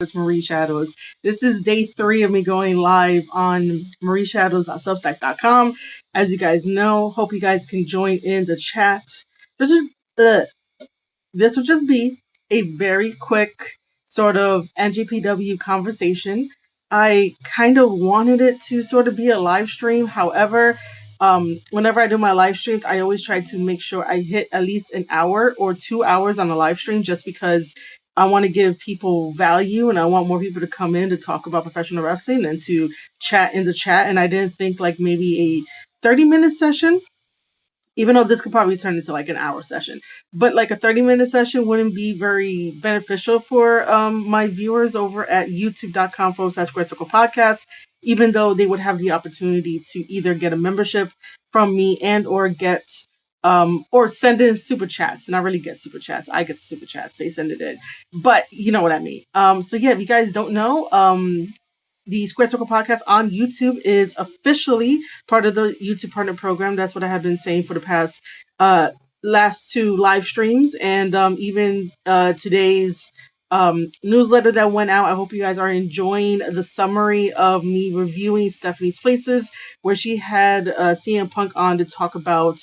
It's Marie Shadows. This is day 3 of me going live on marieshadows.substack.com. As you guys know, hope you guys can join in the chat. This would just be a very quick sort of NJPW conversation. I kind of wanted it to sort of be a live stream. However, whenever I do my live streams, I always try to make sure I hit at least an hour or 2 hours on a live stream just because I want to give people value and I want more people to come in to talk about professional wrestling and to chat in the chat. And I didn't think like maybe a 30-minute session, even though this could probably turn into like an hour session, but like a 30-minute session wouldn't be very beneficial for my viewers over at youtube.com/Square Circle Podcast, even though they would have the opportunity to either get a membership from me and or get or send in super chats. Not really get super chats. I get the super chats. They send it in. But you know what I mean. So yeah, if you guys don't know, the Square Circle Podcast on YouTube is officially part of the YouTube Partner Program. That's what I have been saying for the past last 2 live streams. And even today's newsletter that went out. I hope you guys are enjoying the summary of me reviewing Stephanie's Places, where she had CM Punk on to talk about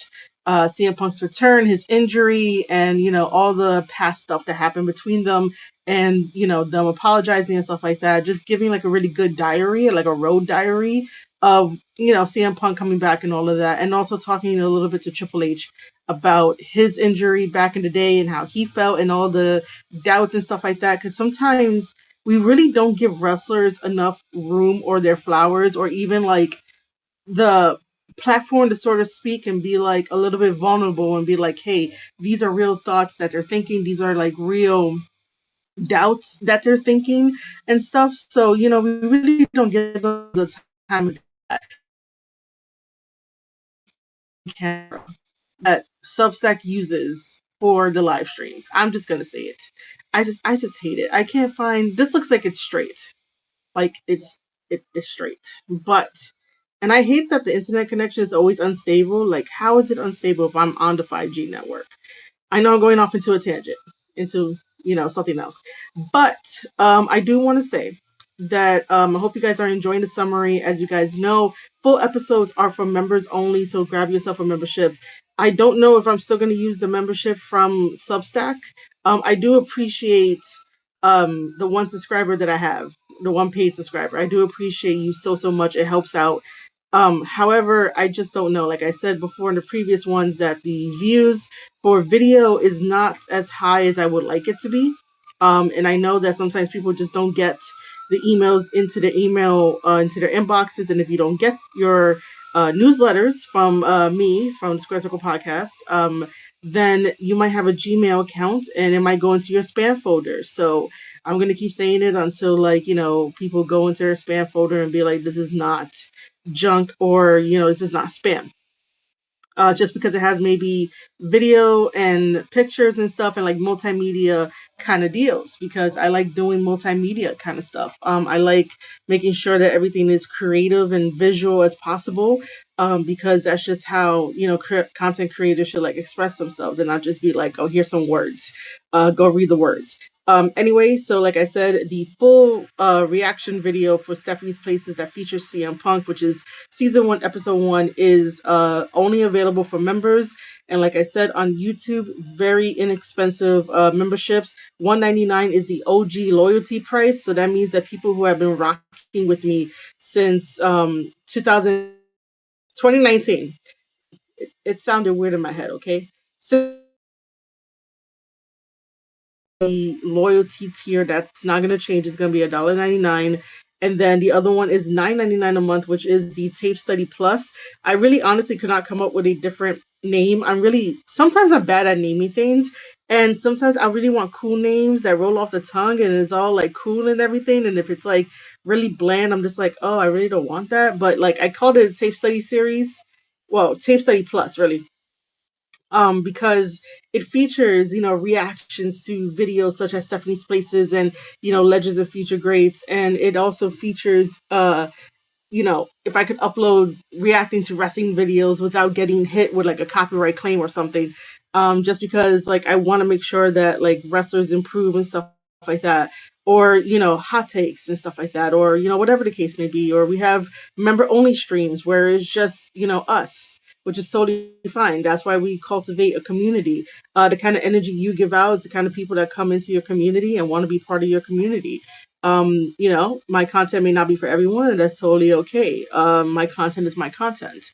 CM Punk's return, his injury, and all the past stuff that happened between them, and them apologizing and stuff like that. Just giving like a really good diary, like a road diary of CM Punk coming back and all of that, and also talking a little bit to Triple H about his injury back in the day and how he felt and all the doubts and stuff like that. Because sometimes we really don't give wrestlers enough room or their flowers, or even like the platform to sort of speak and be like a little bit vulnerable and be like, hey, these are real thoughts that they're thinking. These are like real doubts that they're thinking and stuff. So, we really don't give them the time that Substack uses for the live streams. I'm just going to say it. I just hate it. I can't find, this looks like it's straight. Like it's straight. And I hate that the internet connection is always unstable. Like, how is it unstable if I'm on the 5G network? I know I'm going off into a tangent, into, something else. But I do want to say that I hope you guys are enjoying the summary. As you guys know, full episodes are for members only, so grab yourself a membership. I don't know if I'm still going to use the membership from Substack. I do appreciate the one subscriber that I have, the one paid subscriber. I do appreciate you so much. It helps out. However, I just don't know. Like I said before in the previous ones, that the views for video is not as high as I would like it to be. And I know that sometimes people just don't get the emails into their into their inboxes. And if you don't get your newsletters from me, from Square Circle Podcast, then you might have a Gmail account and it might go into your spam folder. So I'm going to keep saying it until people go into their spam folder and be like, this is not junk, or this is not spam. Just because it has maybe video and pictures and stuff and like multimedia kind of deals, because I like doing multimedia kind of stuff. I like making sure that everything is creative and visual as possible, because that's just how content creators should like express themselves and not just be like, oh, here's some words, go read the words. Anyway, so like I said, the full reaction video for Stephanie's Places that features CM Punk, which is season 1, episode 1, is only available for members. And like I said, on YouTube, very inexpensive memberships. $1.99 is the OG loyalty price. So that means that people who have been rocking with me since 2019. It sounded weird in my head, okay? So the loyalty tier that's not going to change is going to be $1.99, and then the other one is $9.99 a month, which is the Tape Study Plus. I really honestly could not come up with a different name. Sometimes I'm bad at naming things, and sometimes I really want cool names that roll off the tongue and it's all like cool and everything, and if it's like really bland, I'm just like, oh, I really don't want that. But like, I called it a Tape Study series, well, Tape Study Plus really, because it features, reactions to videos such as Stephanie's Places and, Legends of Future Greats. And it also features, if I could upload reacting to wrestling videos without getting hit with like a copyright claim or something, just because like I want to make sure that like wrestlers improve and stuff like that. or hot takes and stuff like that, or whatever the case may be. Or we have member only streams where it's just us, which is totally fine. That's why we cultivate a community. The kind of energy you give out is the kind of people that come into your community and want to be part of your community. My content may not be for everyone, and that's totally okay. My content is my content.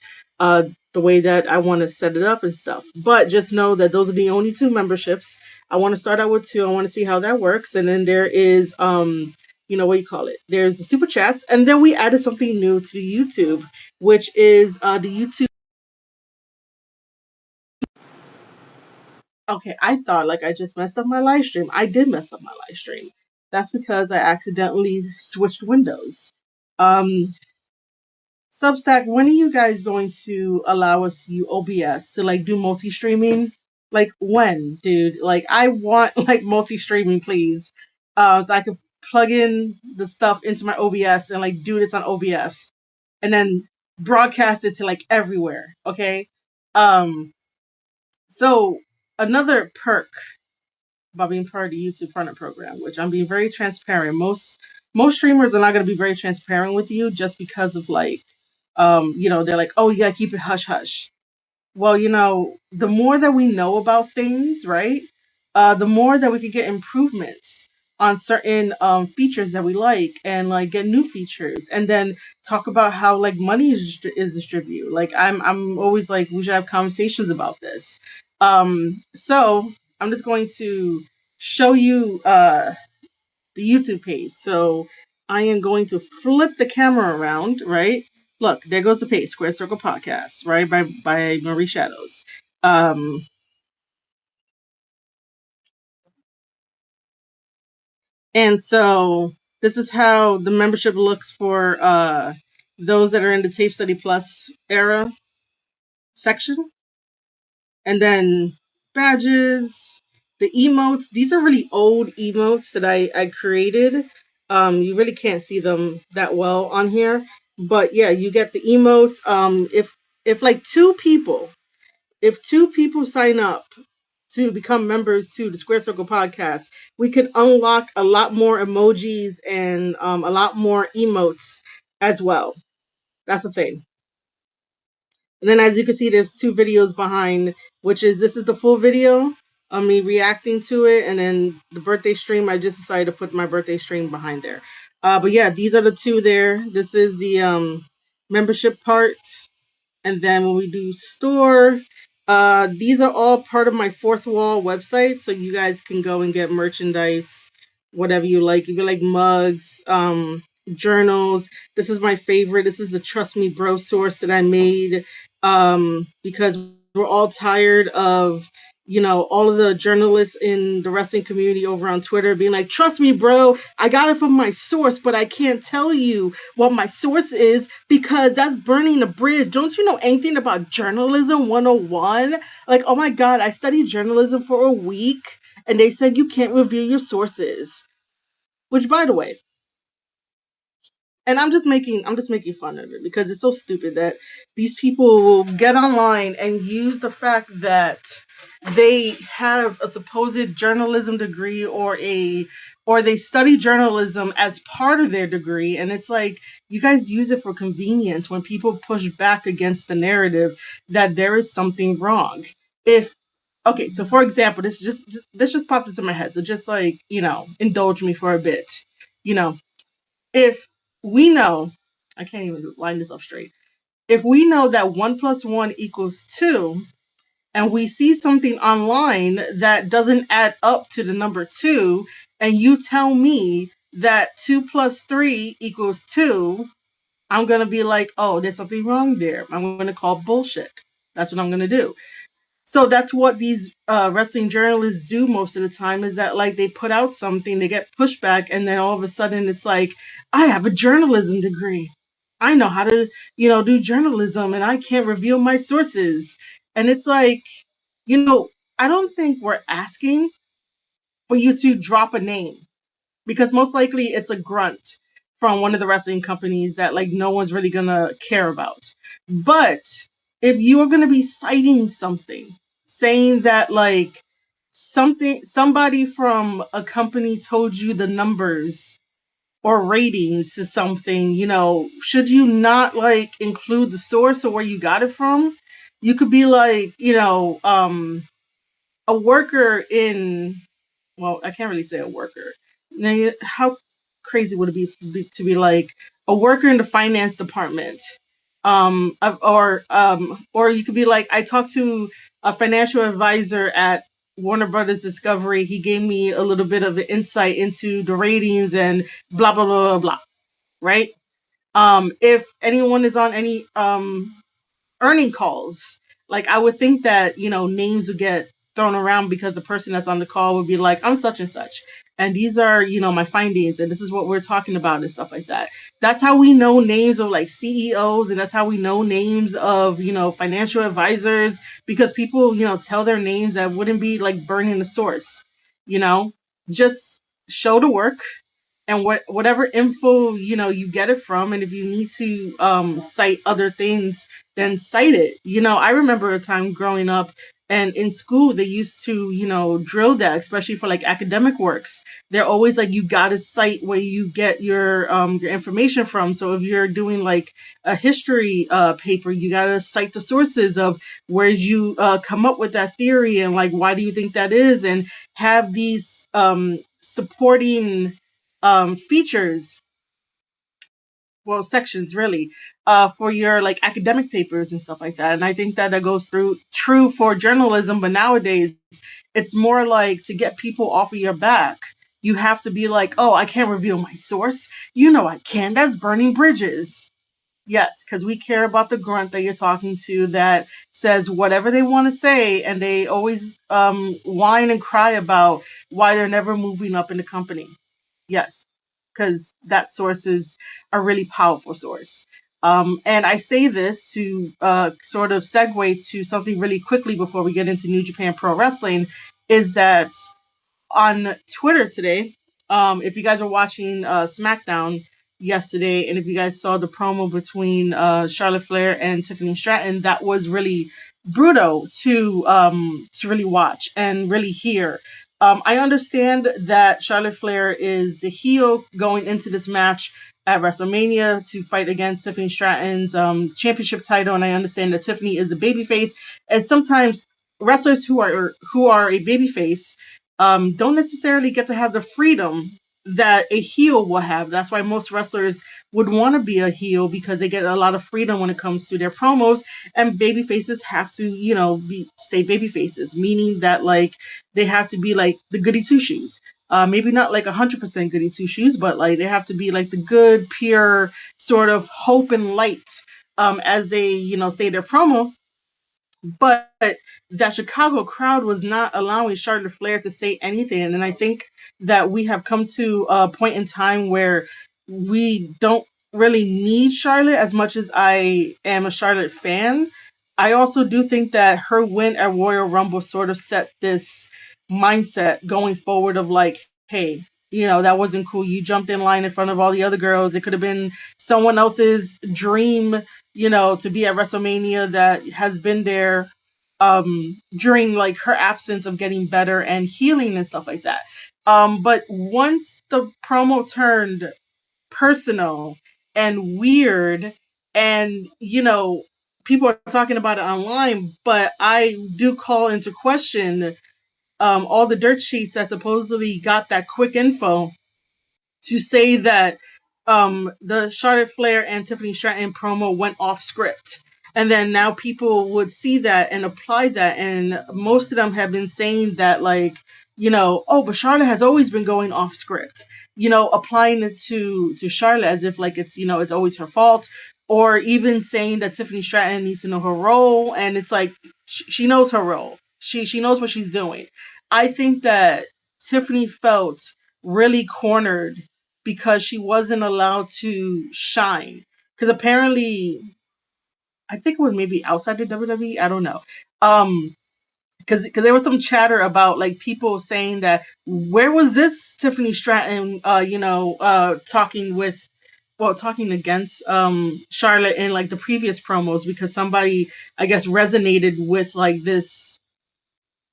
The way that I want to set it up and stuff. But just know that those are the only 2 memberships. I want to start out with 2. I want to see how that works. And then there is what you call it? There's the super chats, and then we added something new to YouTube, which is the YouTube. Okay, I thought like I just messed up my live stream. I did mess up my live stream. That's because I accidentally switched windows. Substack, when are you guys going to allow us to use OBS to like do multi-streaming? Like when, dude? Like I want like multi-streaming, please. So I could plug in the stuff into my OBS and like do this on OBS and then broadcast it to like everywhere. Okay. So another perk about being part of the YouTube Partner Program, which I'm being very transparent. Most streamers are not going to be very transparent with you just because of like, they're like, oh, you got to keep it hush hush. Well, the more that we know about things, right, the more that we could get improvements on certain features that we like, and like get new features, and then talk about how like money is distributed. Like I'm always like, we should have conversations about this. So I'm just going to show you the YouTube page. So I am going to flip the camera around, right? Look, there goes the page, Square Circle Podcast, right? By Marie Shadows. And so this is how the membership looks for those that are in the Tape Study Plus era section. And then badges, the emotes. These are really old emotes that I created. You really can't see them that well on here. But yeah, you get the emotes. If like if 2 people sign up to become members to the Square Circle Podcast, we could unlock a lot more emojis and a lot more emotes as well. That's the thing. And then as you can see, there's 2 videos behind, which is this is the full video of me reacting to it, and then the birthday stream, I just decided to put my birthday stream behind there. But yeah, these are the 2 there. This is the membership part. And then when we do store, these are all part of my Fourth Wall website. So you guys can go and get merchandise, whatever you like. If you like mugs, journals, this is my favorite. This is the Trust Me Bro source that I made because we're all tired of all of the journalists in the wrestling community over on Twitter being like, trust me, bro, I got it from my source, but I can't tell you what my source is because that's burning the bridge. Don't you know anything about journalism 101? Like, oh my God, I studied journalism for a week and they said you can't reveal your sources. Which, by the way, and I'm just making fun of it because it's so stupid that these people will get online and use the fact that they have a supposed journalism degree or they study journalism as part of their degree, and it's like you guys use it for convenience when people push back against the narrative that there is something wrong. Okay, so for example, this just popped into my head, so just like indulge me for a bit. If we know, I can't even line this up straight. If we know that 1 + 1 = 2, and we see something online that doesn't add up to the number 2, and you tell me that 2 + 3 = 2, I'm going to be like, oh, there's something wrong there. I'm going to call bullshit. That's what I'm going to do. So that's what these wrestling journalists do most of the time, is that like they put out something, they get pushback, and then all of a sudden it's like, I have a journalism degree. I know how to, do journalism, and I can't reveal my sources. And it's like, I don't think we're asking for you to drop a name, because most likely it's a grunt from one of the wrestling companies that like no one's really gonna care about. But if you are gonna be citing something, saying that like somebody from a company told you the numbers or ratings to something, should you not like include the source or where you got it from? You could be like, a worker in, well, I can't really say a worker. Now, how crazy would it to be like a worker in the finance department? Or you could be like, I talked to a financial advisor at Warner Brothers Discovery. He gave me a little bit of an insight into the ratings and blah blah blah blah blah. Right? If anyone is on any earning calls. Like I would think that, names would get thrown around because the person that's on the call would be like, I'm such and such. And these are, my findings, and this is what we're talking about and stuff like that. That's how we know names of like CEOs, and that's how we know names of, financial advisors, because people, tell their names that wouldn't be like burning the source, you know, just show the work and whatever info you get it from, and if you need to cite other things, then cite it. I remember a time growing up, and in school they used to drill that, especially for like academic works. They're always like, you gotta cite where you get your information from. So if you're doing like a history paper, you gotta cite the sources of where you come up with that theory, and like, why do you think that is, and have these supporting features, well, sections really, for your like academic papers and stuff like that. And I think that goes through true for journalism, but nowadays it's more like, to get people off of your back, you have to be like, oh, I can't reveal my source. I can. That's burning bridges. Yes, because we care about the grunt that you're talking to that says whatever they want to say, and they always whine and cry about why they're never moving up in the company. Yes, because that source is a really powerful source. And I say this to sort of segue to something really quickly before we get into New Japan Pro Wrestling, is that on Twitter today, if you guys were watching SmackDown yesterday, and if you guys saw the promo between Charlotte Flair and Tiffany Stratton, that was really brutal to really watch and really hear. I understand that Charlotte Flair is the heel going into this match at WrestleMania to fight against Tiffany Stratton's championship title, and I understand that Tiffany is the babyface. And sometimes wrestlers who are a babyface don't necessarily get to have the freedom that a heel will have. That's why most wrestlers would want to be a heel, because they get a lot of freedom when it comes to their promos. And baby faces have to, stay baby faces, meaning that like they have to be like the goody two shoes. Maybe not like 100% goody two shoes, but like they have to be like the good, pure sort of hope and light as they, say their promo. But that Chicago crowd was not allowing Charlotte Flair to say anything. And I think that we have come to a point in time where we don't really need Charlotte as much as I am a Charlotte fan. I also do think that her win at Royal Rumble sort of set this mindset going forward of like, hey, that wasn't cool. You jumped in line in front of all the other girls. It could have been someone else's dream, to be at WrestleMania that has been there during like her absence of getting better and healing and stuff like that. But once the promo turned personal and weird, and people are talking about it online, but I do call into question all the dirt sheets that supposedly got that quick info to say that the Charlotte Flair and Tiffany Stratton promo went off script. And then now people would see that and apply that. And most of them have been saying that, like, oh, but Charlotte has always been going off script, applying it to Charlotte as if like it's always her fault. Or even saying that Tiffany Stratton needs to know her role. And it's like, she knows her role. She knows what she's doing. I think that Tiffany felt really cornered because she wasn't allowed to shine. Because apparently, I think it was maybe outside the WWE. I don't know. Because there was some chatter about like people saying that, where was this Tiffany Stratton? Talking against Charlotte in like the previous promos, because somebody, I guess, resonated with like this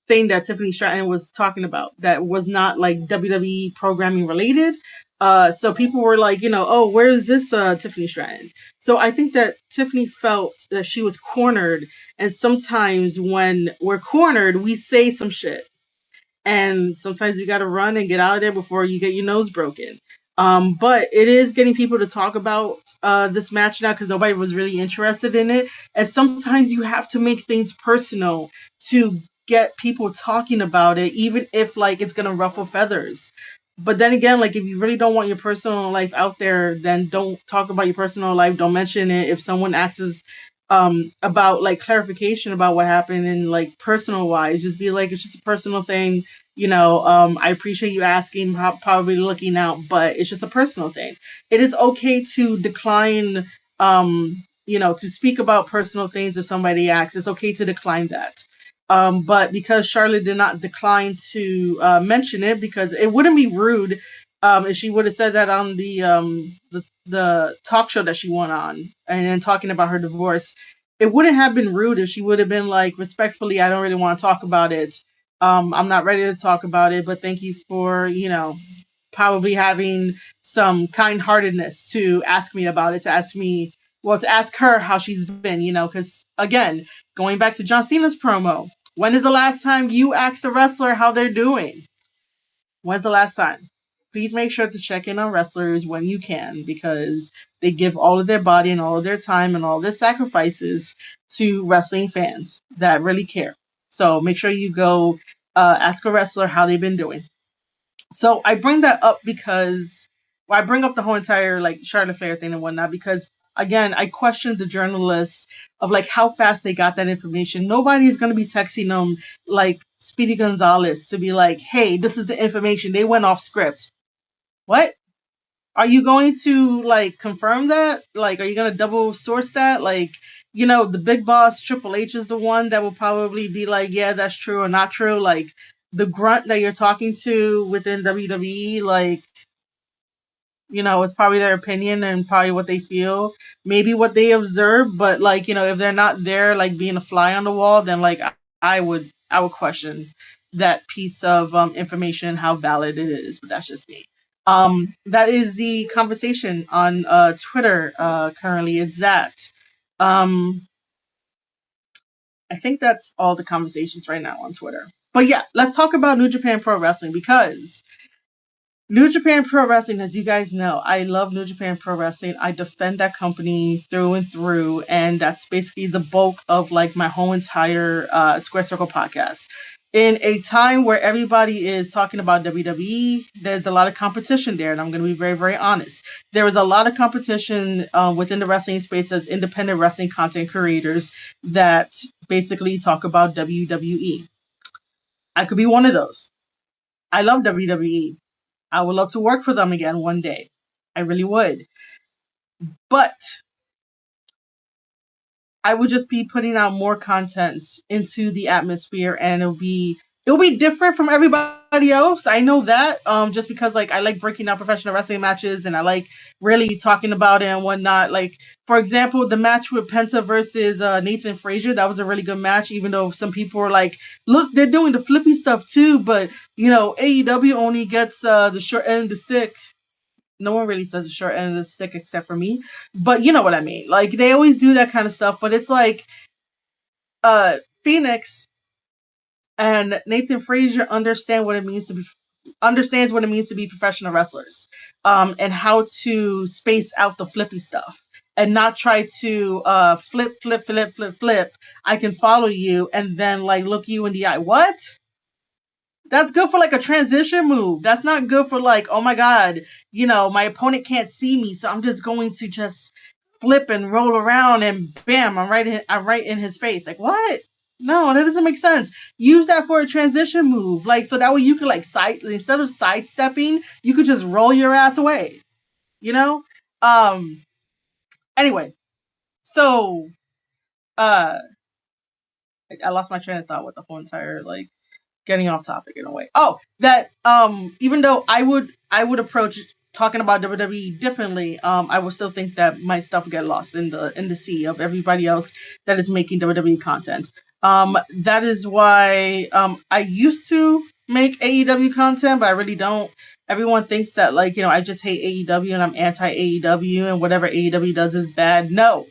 thing that Tiffany Stratton was talking about that was not like WWE programming related. So people were like, oh, where is this Tiffany Stratton? So I think that Tiffany felt that she was cornered, and sometimes when we're cornered, we say some shit, and sometimes you got to run and get out of there before you get your nose broken. But it is getting people to talk about this match now because nobody was really interested in it. And sometimes you have to make things personal to get people talking about it, even if like it's gonna ruffle feathers. But then again, like if you really don't want your personal life out there, then don't talk about your personal life. Don't mention it. If someone asks about like clarification about what happened and like personal wise, just be like, it's just a personal thing. I appreciate you asking, probably looking out, but it's just a personal thing. It is okay to decline, to speak about personal things if somebody asks. It's okay to decline that. But because Charlotte did not decline to mention it, because it wouldn't be rude if she would have said that on the talk show that she went on and then talking about her divorce. It wouldn't have been rude if she would have been like, respectfully, I don't really want to talk about it. I'm not ready to talk about it, but thank you for, probably having some kind-heartedness to ask me about it, to ask her how she's been, because again, going back to John Cena's promo, when is the last time you asked a wrestler how they're doing? When's the last time? Please make sure to check in on wrestlers when you can, because they give all of their body and all of their time and all their sacrifices to wrestling fans that really care. So make sure you go ask a wrestler how they've been doing. So I bring that up because, I bring up the whole entire like Charlotte Flair thing and whatnot because, again, I questioned the journalists of like how fast they got that information. Nobody is going to be texting them like Speedy Gonzalez to be like, hey, this is the information. They went off script. What? Are you going to like confirm that? Like, are you going to double source that? Like, the big boss Triple H is the one that will probably be like, yeah, that's true or not true. Like the grunt that you're talking to within WWE, like, it's probably their opinion and probably what they feel, maybe what they observe. But like, if they're not there, like being a fly on the wall, then like I would question that piece of information, how valid it is. But that's just me. That is the conversation on Twitter currently. It's that. I think that's all the conversations right now on Twitter. But yeah, let's talk about New Japan Pro Wrestling, because New Japan Pro Wrestling, as you guys know, I love New Japan Pro Wrestling. I defend that company through and through, and that's basically the bulk of like my whole entire Square Circle podcast. In a time where everybody is talking about WWE, there's a lot of competition there, and I'm going to be very, very honest. There is a lot of competition within the wrestling space as independent wrestling content creators that basically talk about WWE. I could be one of those. I love WWE. I would love to work for them again one day. I really would. But I would just be putting out more content into the atmosphere, and it'll be different from everybody else. I know that, just because like I like breaking down professional wrestling matches and I like really talking about it and whatnot. Like, for example, the match with Penta versus Nathan Frazier, that was a really good match, even though some people were like, look, they're doing the flippy stuff too, but AEW only gets the short end of the stick. No one really says the short end of the stick except for me, but you know what I mean. Like, they always do that kind of stuff, but it's like Phoenix and Nathan Frazier understands what it means to be professional wrestlers, and how to space out the flippy stuff and not try to flip. I can follow you and then like look you in the eye. What? That's good for like a transition move. That's not good for like, oh my God, my opponent can't see me, so I'm just going to just flip and roll around and bam, I'm right in his face. Like, what? No, that doesn't make sense. Use that for a transition move. Like, so that way you could like instead of sidestepping, you could just roll your ass away. Anyway, so I lost my train of thought with the whole entire like getting off topic in a way. Oh, that even though I would approach talking about WWE differently, I would still think that my stuff get lost in the sea of everybody else that is making WWE content. That is why I used to make AEW content, but I really don't. Everyone thinks that, like, I just hate AEW and I'm anti AEW and whatever AEW does is bad. No,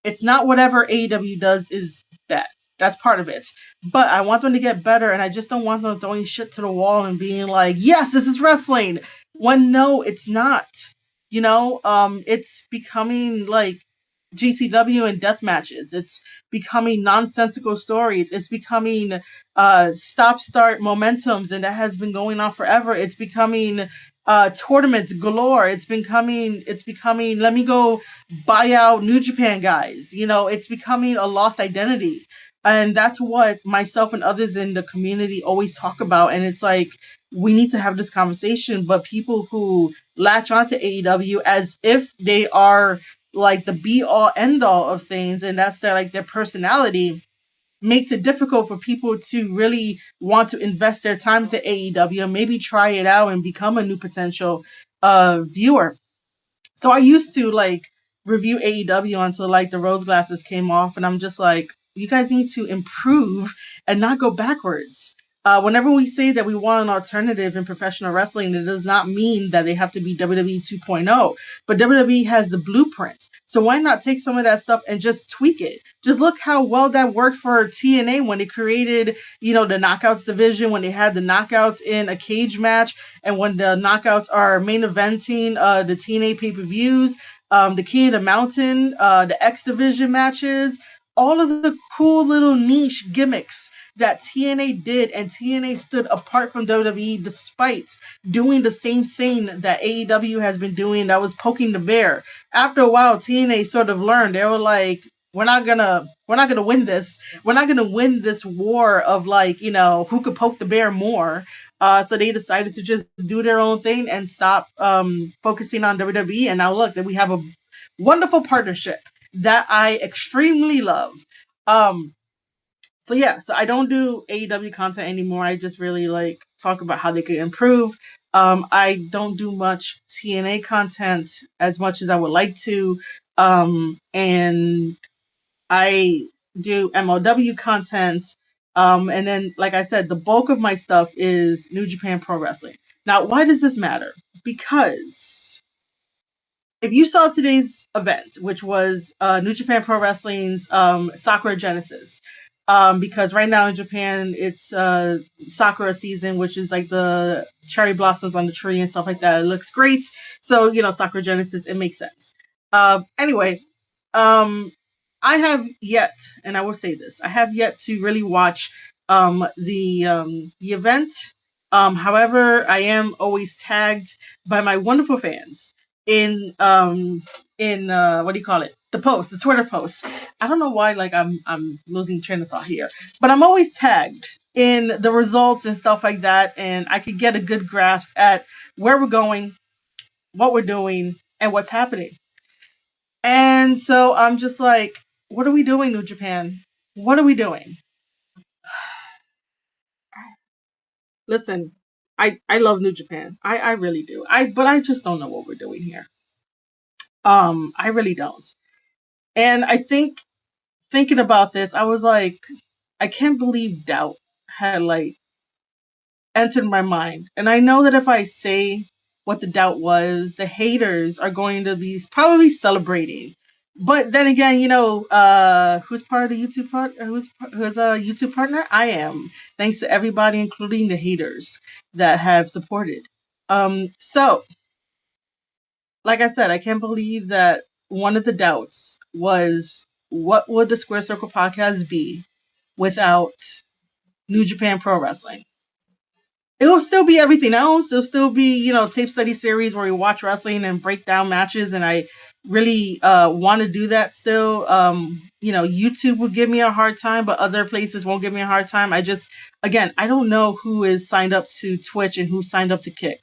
it's not whatever AEW does is bad. That's part of it. But I want them to get better, and I just don't want them throwing shit to the wall and being like, yes, this is wrestling. When no, it's not. It's becoming like GCW and death matches. It's becoming nonsensical stories. It's becoming stop start momentums, and that has been going on forever. It's becoming tournaments galore. It's becoming let me go buy out New Japan guys. It's becoming a lost identity. And that's what myself and others in the community always talk about. And it's like, we need to have this conversation. But people who latch onto AEW as if they are like the be all end all of things, and that's their personality, makes it difficult for people to really want to invest their time into AEW and maybe try it out and become a new potential viewer. So I used to review AEW until the rose glasses came off, and I'm just like, you guys need to improve and not go backwards. Whenever we say that we want an alternative in professional wrestling, it does not mean that they have to be WWE 2.0, but WWE has the blueprint. So why not take some of that stuff and just tweak it? Just look how well that worked for TNA when they created, the knockouts division, when they had the knockouts in a cage match, and when the knockouts are main eventing the TNA pay-per-views, the King of the Mountain, the X Division matches, all of the cool little niche gimmicks that TNA did, and TNA stood apart from WWE despite doing the same thing that AEW has been doing, that was poking the bear. After a while, TNA sort of learned. They were like, we're not gonna win this. We're not gonna win this war of who could poke the bear more. So they decided to just do their own thing and stop focusing on WWE. And now look, that we have a wonderful partnership that I extremely love. So I don't do AEW content anymore. I just really talk about how they could improve. I don't do much TNA content as much as I would like to. And I do MLW content. And then, like I said, the bulk of my stuff is New Japan Pro Wrestling. Now, why does this matter? Because if you saw today's event, which was New Japan Pro Wrestling's Sakura Genesis, because right now in Japan it's Sakura season, which is like the cherry blossoms on the tree and stuff like that. It looks great. So, Sakura Genesis, it makes sense. Anyway, I have yet, and I will say this, I have yet to really watch the event. However, I am always tagged by my wonderful fans in what do you call it? The Twitter post. I don't know why I'm losing train of thought here, but I'm always tagged in the results and stuff like that, and I could get a good grasp at where we're going, what we're doing, and what's happening. And so I'm just like, what are we doing, New Japan? What are we doing? Listen, I love New Japan. I really do. But I just don't know what we're doing here. I really don't. And I think thinking about this, I was like, I can't believe doubt had entered my mind. And I know that if I say what the doubt was, the haters are going to be probably celebrating. But then again, who's part of the YouTube partner? Who's a YouTube partner? I am. Thanks to everybody, including the haters that have supported. So, like I said, I can't believe that one of the doubts was, what would the Square Circle podcast be without New Japan Pro Wrestling? It will still be everything else. It'll still be, tape study series where we watch wrestling and break down matches. And I really want to do that still. YouTube will give me a hard time, but other places won't give me a hard time. I don't know who is signed up to Twitch and who signed up to Kick.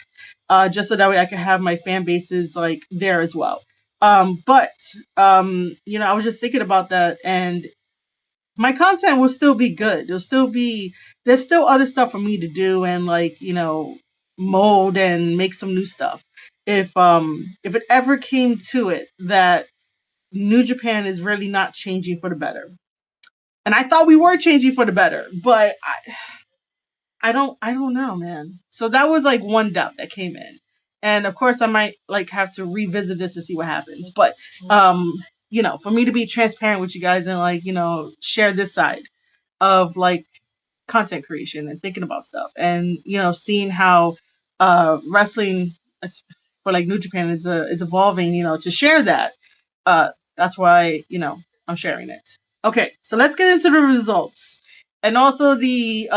Just so that way I can have my fan bases there as well. But I was just thinking about that, and my content will still be good. There's still other stuff for me to do and mold and make some new stuff. If it ever came to it that New Japan is really not changing for the better, And I thought we were changing for the better, but I don't know, man. So that was like one doubt that came in. And of course I might like have to revisit this to see what happens. But for me to be transparent with you guys and like, share this side of like content creation and thinking about stuff and seeing how wrestling for like New Japan is evolving, to share that. That's why, I'm sharing it. Okay, so let's get into the results. And also the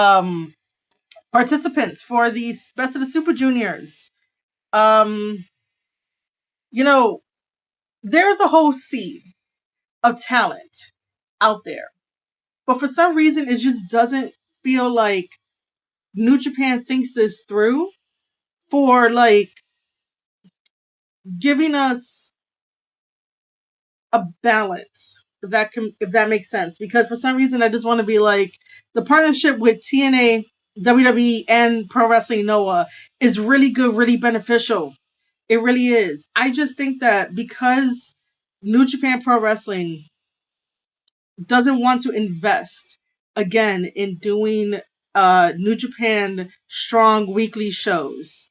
participants for the Best of the Super Juniors. Um, you know, there's a whole sea of talent out there, but for some reason, it just doesn't feel like New Japan thinks this through for like giving us a balance. If that makes sense, because for some reason, I just want to be like the partnership with TNA, WWE, and Pro Wrestling Noah is really good, really beneficial. It really is. I just think that because New Japan Pro Wrestling doesn't want to invest again in doing New Japan strong weekly shows,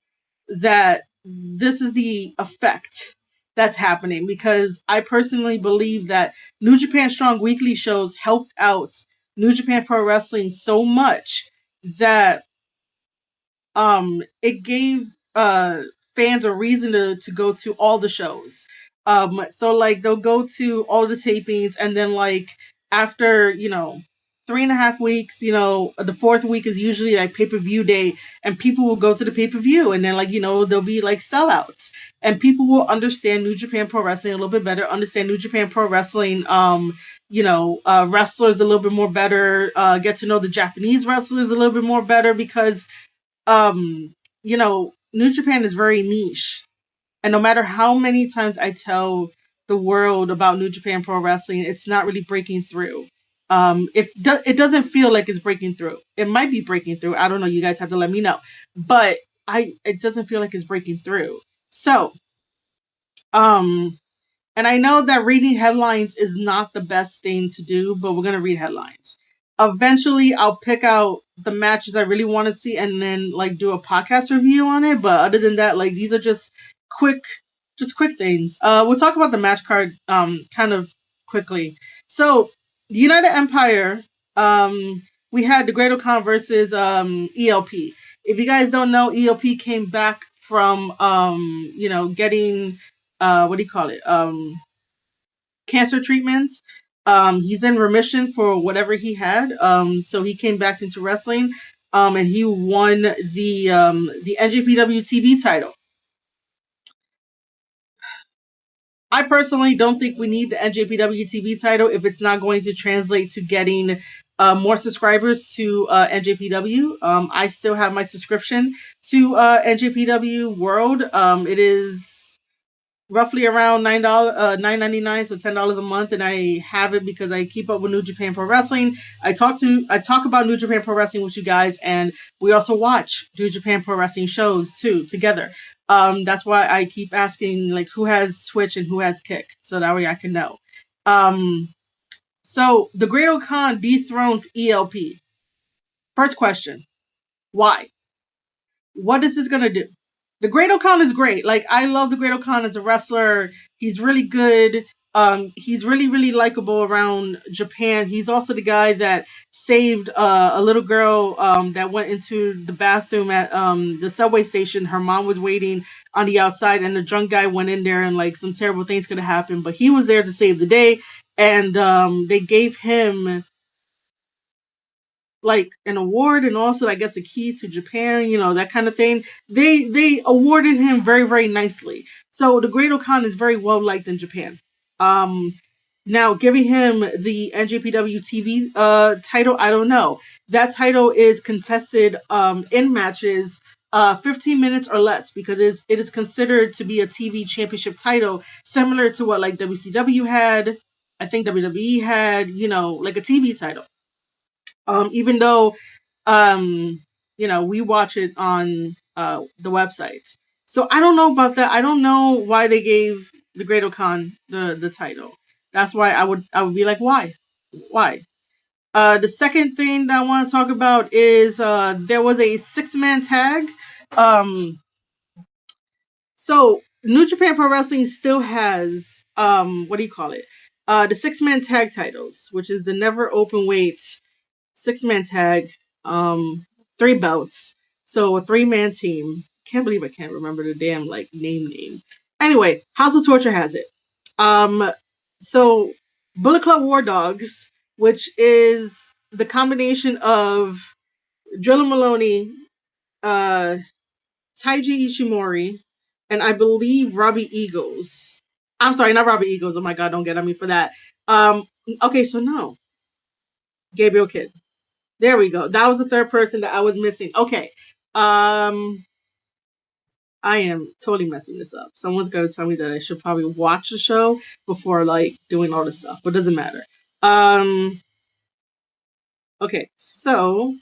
that this is the effect that's happening, because I personally believe that New Japan strong weekly shows helped out New Japan Pro Wrestling so much that it gave fans a reason to go to all the shows. So like they'll go to all the tapings, and then like after 3.5 weeks, the fourth week is usually like pay-per-view day, and people will go to the pay-per-view, and then like there'll be like sellouts, and people will understand New Japan Pro Wrestling a little bit better, understand New Japan Pro Wrestling wrestlers a little bit more better, get to know the Japanese wrestlers a little bit more better, because New Japan is very niche. And no matter how many times I tell the world about New Japan Pro Wrestling, it's not really breaking through. It doesn't feel like it's breaking through. It might be breaking through. I don't know. You guys have to let me know. But it doesn't feel like it's breaking through. So, and I know that reading headlines is not the best thing to do, but we're going to read headlines. Eventually, I'll pick out the matches I really want to see and then like do a podcast review on it. But other than that, like these are quick, just quick things. We'll talk about the match card kind of quickly. So, the United Empire, we had the Great O'Khan versus ELP. If you guys don't know, ELP came back from getting what do you call it? Cancer treatment. He's in remission for whatever he had. So he came back into wrestling, and he won the NJPW TV title. I personally don't think we need the NJPW TV title if it's not going to translate to getting more subscribers to NJPW. I still have my subscription to NJPW World. It is roughly around $9.99, so $10 a month, and I have it because I keep up with New Japan Pro Wrestling. I talk about New Japan Pro Wrestling with you guys, and we also watch New Japan Pro Wrestling shows too together. That's why I keep asking like who has Twitch and who has Kick, so that way I can know. So the Great O'Khan dethrones ELP. First question: why? What is this gonna do? The Great O'Khan is great. Like I love the Great O'Khan as a wrestler. He's really good. He's really, really likable around Japan. He's also the guy that saved a little girl that went into the bathroom at the subway station. Her mom was waiting on the outside, and the drunk guy went in there, and like some terrible things could have happened. But he was there to save the day, and they gave him like an award, and also I guess a key to Japan, that kind of thing. They awarded him very, very nicely. So the Great O'Khan is very well liked in Japan. Now giving him the NJPW TV title, I don't know. That title is contested in matches 15 minutes or less, because it is considered to be a TV championship title, similar to what like WCW had. I think WWE had, like a TV title. Even though we watch it on the website. So I don't know about that. I don't know why they gave the Great O'Khan the title. That's why I would be like, why? The second thing that I want to talk about is there was a 6-man tag. So New Japan Pro Wrestling still has what do you call it? The 6-man tag titles, which is the never open weight 6-man tag, 3 belts. So a 3-man team. Can't believe I can't remember the damn like name. Anyway, House of Torture has it. So Bullet Club War Dogs, which is the combination of Drilla Maloney, uh, Taiji Ishimori, and I believe Robbie Eagles. I'm sorry, not Robbie Eagles. Oh my god, don't get on me for that. Okay, so no. Gabriel Kidd. There we go. That was the third person that I was missing. Okay. I am totally messing this up. Someone's gonna tell me that I should probably watch the show before like doing all this stuff, but it doesn't matter. Okay, so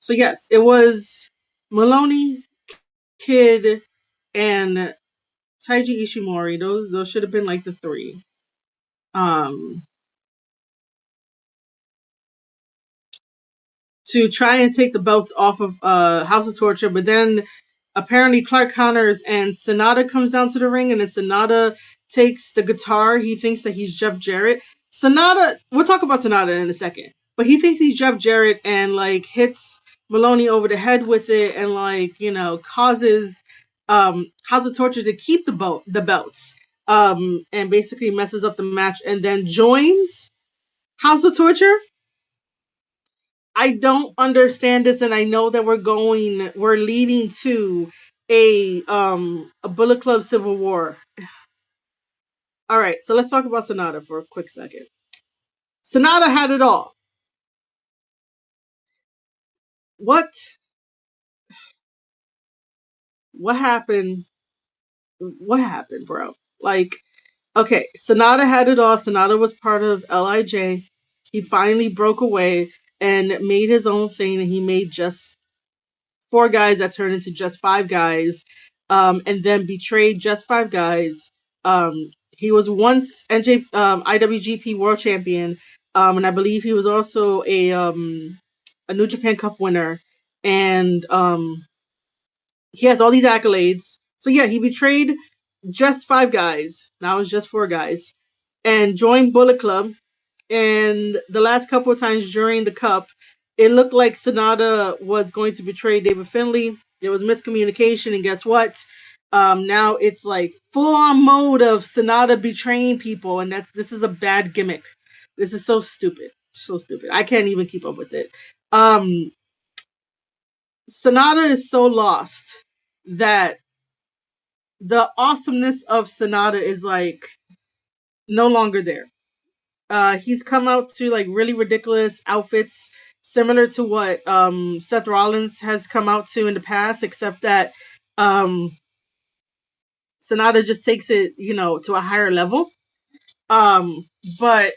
yes, it was Maloney, Kidd, and Taiji Ishimori. Those should have been like the 3. To try and take the belts off of House of Torture, but then apparently Clark Connors and Sonata comes down to the ring, and then Sonata takes the guitar. He thinks that he's Jeff Jarrett. Sonata, we'll talk about Sonata in a second, but he thinks he's Jeff Jarrett and like hits Maloney over the head with it, and like causes House of Torture to keep the belts, and basically messes up the match, and then joins House of Torture. I don't understand this, and I know that we're leading to a Bullet Club Civil War. All right, so let's talk about Sonata for a quick second. Sonata had it all. What happened? What happened, bro? Like, okay, Sonata had it all. Sonata was part of LIJ. He finally broke away and made his own thing, and he made just 4 guys that turned into just 5 guys, and then betrayed just 5 guys. He was once IWGP World Champion, and I believe he was also a New Japan Cup winner, and he has all these accolades. So yeah, he betrayed just 5 guys. Now it's just 4 guys, and joined Bullet Club. And the last couple of times during the Cup, it looked like Sonata was going to betray David Finlay. There was miscommunication, and guess what? Now it's like full on mode of Sonata betraying people, and this is a bad gimmick. This is so stupid. So stupid. I can't even keep up with it. Sonata is so lost that the awesomeness of Sonata is like no longer there. He's come out to like really ridiculous outfits, similar to what Seth Rollins has come out to in the past, except that Sonata just takes it, to a higher level. But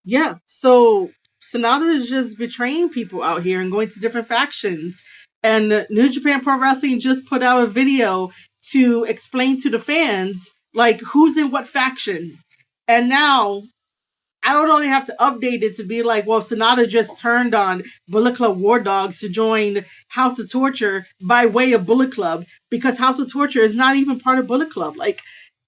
yeah, so Sonata is just betraying people out here and going to different factions. And New Japan Pro Wrestling just put out a video to explain to the fans like who's in what faction. And now I don't only have to update it to be like, well, Sonata just turned on Bullet Club War Dogs to join House of Torture by way of Bullet Club, because House of Torture is not even part of Bullet Club. Like,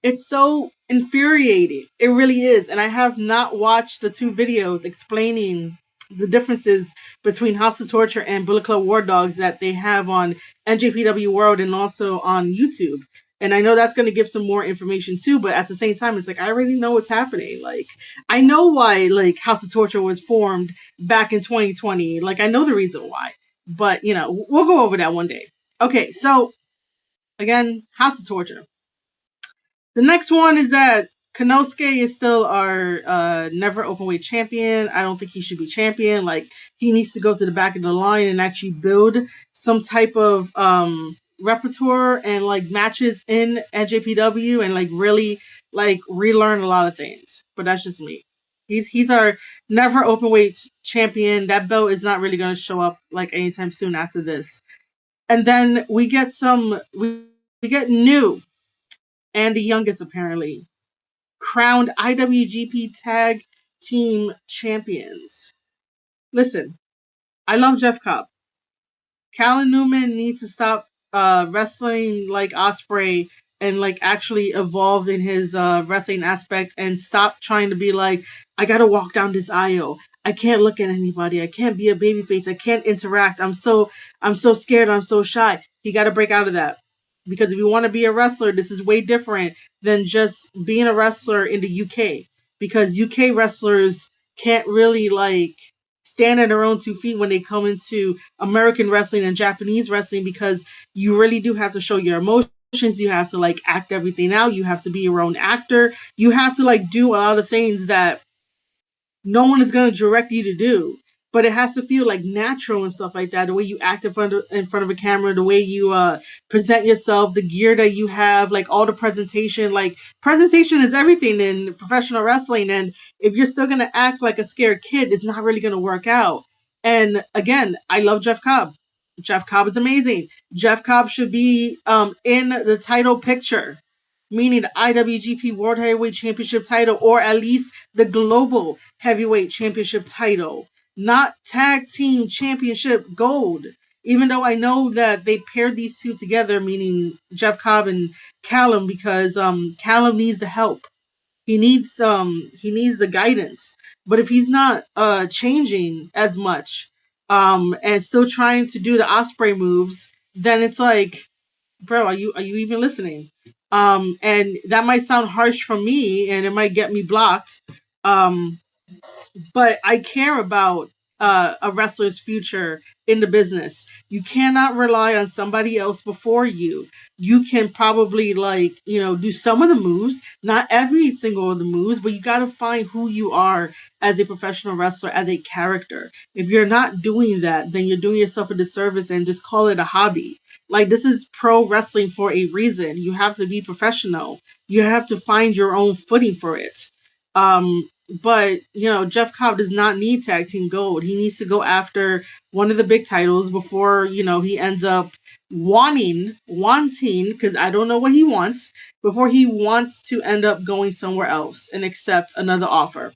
it's so infuriating. It really is. And I have not watched the 2 videos explaining the differences between House of Torture and Bullet Club War Dogs that they have on NJPW World and also on YouTube. And I know that's going to give some more information too, but at the same time, it's like, I already know what's happening. Like, I know why, like, House of Torture was formed back in 2020. Like, I know the reason why, but, we'll go over that one day. Okay, so, again, House of Torture. The next one is that Konosuke is still our never openweight champion. I don't think he should be champion. Like, he needs to go to the back of the line and actually build some type of repertoire and like matches in NJPW and like really like relearn a lot of things. But that's just me. He's our never openweight champion. That belt is not really going to show up like anytime soon after this. And then we get new and the youngest apparently crowned IWGP Tag team champions. Listen, I love Jeff Cobb. Callan Newman needs to stop wrestling like Osprey and like actually evolve in his wrestling aspect and stop trying to be like, I gotta walk down this aisle. I can't look at anybody. I can't be a babyface. I can't interact. I'm so scared. I'm so shy. He gotta break out of that. Because if you want to be a wrestler, this is way different than just being a wrestler in the UK. Because UK wrestlers can't really like stand on their own 2 feet when they come into American wrestling and Japanese wrestling, because you really do have to show your emotions. You have to like act everything out. You have to be your own actor. You have to like do a lot of things that no one is going to direct you to do, but it has to feel like natural and stuff like that. The way you act in front of a camera, the way you present yourself, the gear that you have, like all the presentation. Like presentation is everything in professional wrestling, and if you're still going to act like a scared kid, it's not really going to work out. And again, I love Jeff Cobb. Jeff Cobb is amazing. Jeff Cobb should be in the title picture, meaning the IWGP World Heavyweight Championship title, or at least the Global Heavyweight Championship title, not Tag Team Championship Gold. Even though I know that they paired these two together, meaning Jeff Cobb and Callum, because Callum needs the help. He needs the guidance. But if he's not changing as much and still trying to do the Osprey moves, then it's like, bro, are you even listening? And that might sound harsh from me, and it might get me blocked. But I care about a wrestler's future in the business. You cannot rely on somebody else before you. You can probably do some of the moves, not every single of the moves, but you got to find who you are as a professional wrestler, as a character. If you're not doing that, then you're doing yourself a disservice, and just call it a hobby. Like, this is pro wrestling for a reason. You have to be professional. You have to find your own footing for it. But Jeff Cobb does not need tag team gold. He needs to go after one of the big titles before he ends up wanting, because I don't know what he wants, before he wants to end up going somewhere else and accept another offer.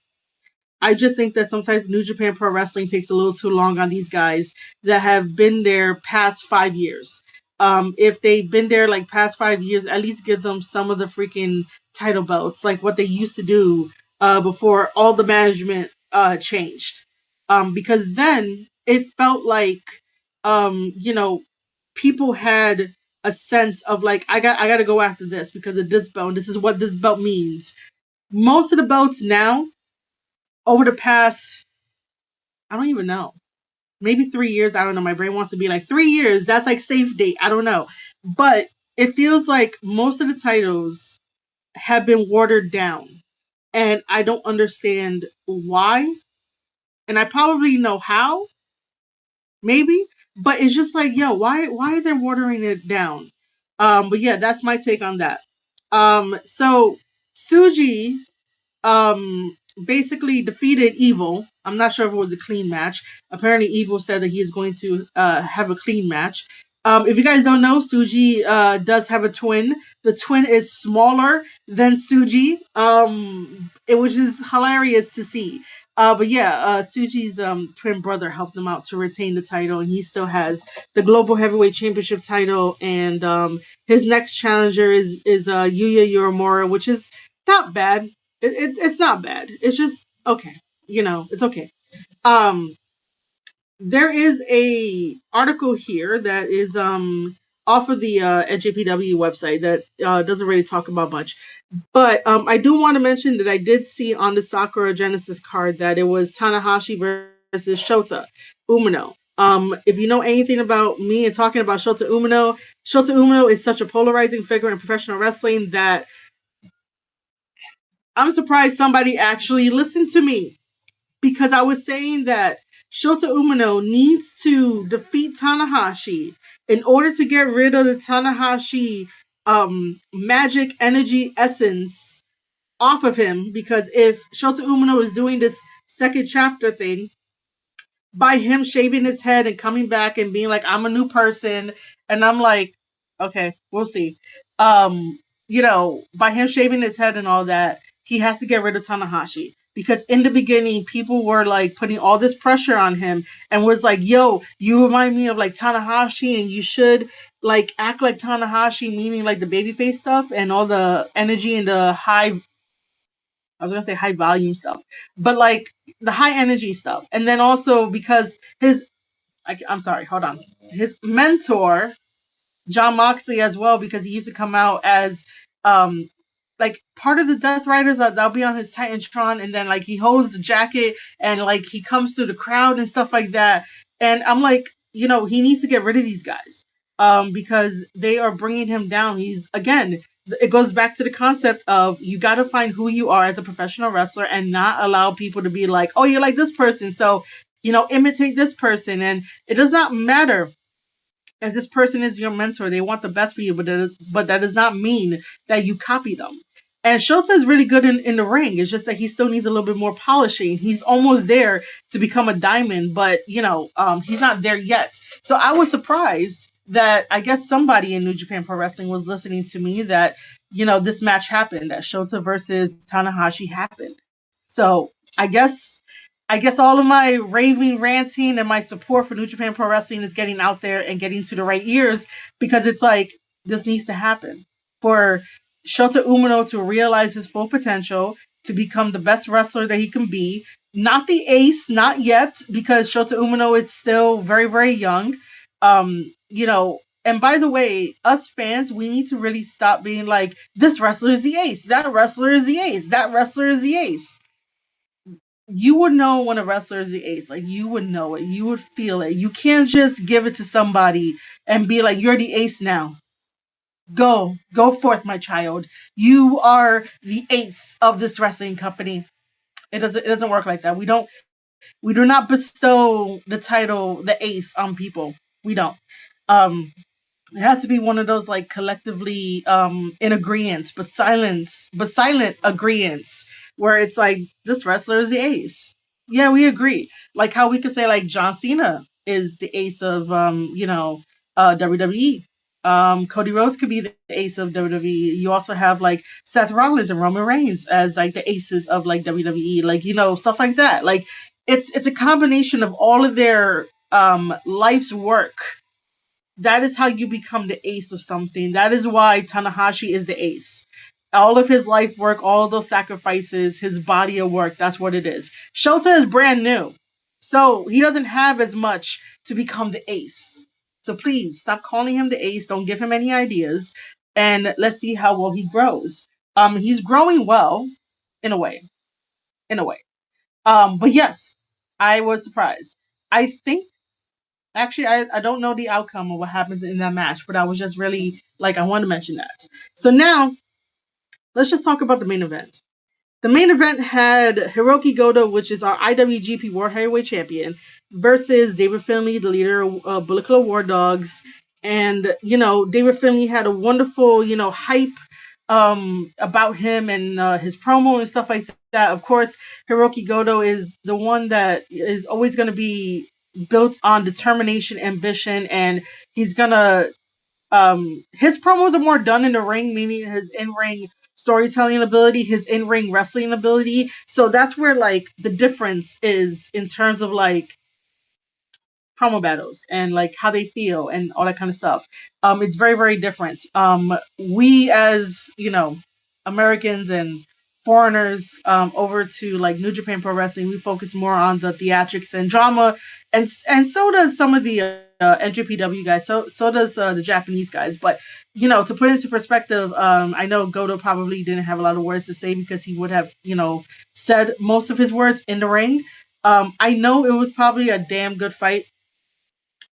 I just think that sometimes New Japan Pro Wrestling takes a little too long on these guys that have been there past 5 years. If they've been there like past 5 years, at least give them some of the freaking title belts, like what they used to do before all the management changed. Because then it felt like, people had a sense of like, I got to go after this because of this belt. And this is what this belt means. Most of the belts now, over the past, I don't even know, maybe 3 years. I don't know. My brain wants to be like 3 years. That's like safe date. I don't know. But it feels like most of the titles have been watered down. And I don't understand why. And I probably know how, maybe. But it's just like, yo, why are they watering it down? But yeah, that's my take on that. So Tsuji basically defeated Evil. I'm not sure if it was a clean match. Apparently, Evil said that he is going to have a clean match. If you guys don't know, Tsuji does have a twin. The twin is smaller than Tsuji, which is hilarious to see. But yeah, Tsuji's twin brother helped him out to retain the title, and he still has the Global Heavyweight Championship title. And his next challenger is Yuya Uemura, which is not bad. It's not bad. It's just okay. It's okay. There is a article here that is off of the NJPW website that doesn't really talk about much. But I do want to mention that I did see on the Sakura Genesis card that it was Tanahashi versus Shota Umino. If you know anything about me and talking about Shota Umino is such a polarizing figure in professional wrestling that I'm surprised somebody actually listened to me, because I was saying that Shota Umino needs to defeat Tanahashi in order to get rid of the Tanahashi magic energy essence off of him, because if Shota Umino is doing this second chapter thing by him shaving his head and coming back and being like, I'm a new person, and I'm like, okay, we'll see. By him shaving his head and all that, he has to get rid of Tanahashi. because in the beginning people were like putting all this pressure on him and was like, yo, you remind me of like Tanahashi and you should like act like Tanahashi, meaning like the babyface stuff and all the energy and the high, I was gonna say high volume stuff, but like the high energy stuff. And then also because I'm sorry, hold on. His mentor, John Moxley, as well, because he used to come out as um like part of the Death Riders that'll be on his Titantron, and then like he holds the jacket and like he comes through the crowd and stuff like that. And I'm like, he needs to get rid of these guys because they are bringing him down. He's again. It goes back to the concept of you got to find who you are as a professional wrestler and not allow people to be like, oh, you're like this person, so imitate this person. And it does not matter as this person is your mentor. They want the best for you, but that does not mean that you copy them. And Shota is really good in the ring. It's just that he still needs a little bit more polishing. He's almost there to become a diamond, but he's not there yet. So I was surprised that I guess somebody in New Japan Pro Wrestling was listening to me that this match happened, that Shota versus Tanahashi happened. So I guess all of my raving, ranting, and my support for New Japan Pro Wrestling is getting out there and getting to the right ears, because it's like, this needs to happen for Shota Umino to realize his full potential, to become the best wrestler that he can be. Not the ace, not yet, because Shota Umino is still very, very young. And by the way, us fans, we need to really stop being like, this wrestler is the ace, that wrestler is the ace, that wrestler is the ace. You would know when a wrestler is the ace. Like, you would know it. You would feel it. You can't just give it to somebody and be like, you're the ace now. Go forth, my child. You are the ace of this wrestling company. It doesn't work like that. We do not bestow the title, the ace, on people. We don't. It has to be one of those like collectively in agreement, but silent agreements, where it's like, this wrestler is the ace. Yeah, we agree. Like how we could say like John Cena is the ace of WWE. Cody Rhodes could be the ace of WWE. You also have like Seth Rollins and Roman Reigns as like the aces of like WWE, like stuff like that. Like it's a combination of all of their life's work. That is how you become the ace of something. That is why Tanahashi is the ace. All of his life work, all of those sacrifices, his body of work, that's what it is. Shota is brand new. So he doesn't have as much to become the ace. So please stop calling him the ace. Don't give him any ideas. And let's see how well he grows. He's growing well, in a way. But yes, I was surprised. I think Actually, I don't know the outcome of what happens in that match, but I was just really like, I want to mention that. So now, let's just talk about the main event. The main event had Hiroki Goto, which is our IWGP World Heavyweight Champion, versus David Finlay, the leader of Bullet Club War Dogs. And, David Finlay had a wonderful, hype about him and his promo and stuff like that. Of course, Hiroki Goto is the one that is always going to be built on determination, ambition, and he's gonna his promos are more done in the ring, meaning his in-ring storytelling ability, his in-ring wrestling ability. So that's where like the difference is in terms of like promo battles and like how they feel and all that kind of stuff. It's very, very different. We as Americans and foreigners over to like New Japan Pro Wrestling, we focus more on the theatrics and drama, and so does some of the NJPW guys. So does the Japanese guys. But to put it into perspective, I know Goto probably didn't have a lot of words to say because he would have said most of his words in the ring. I know it was probably a damn good fight.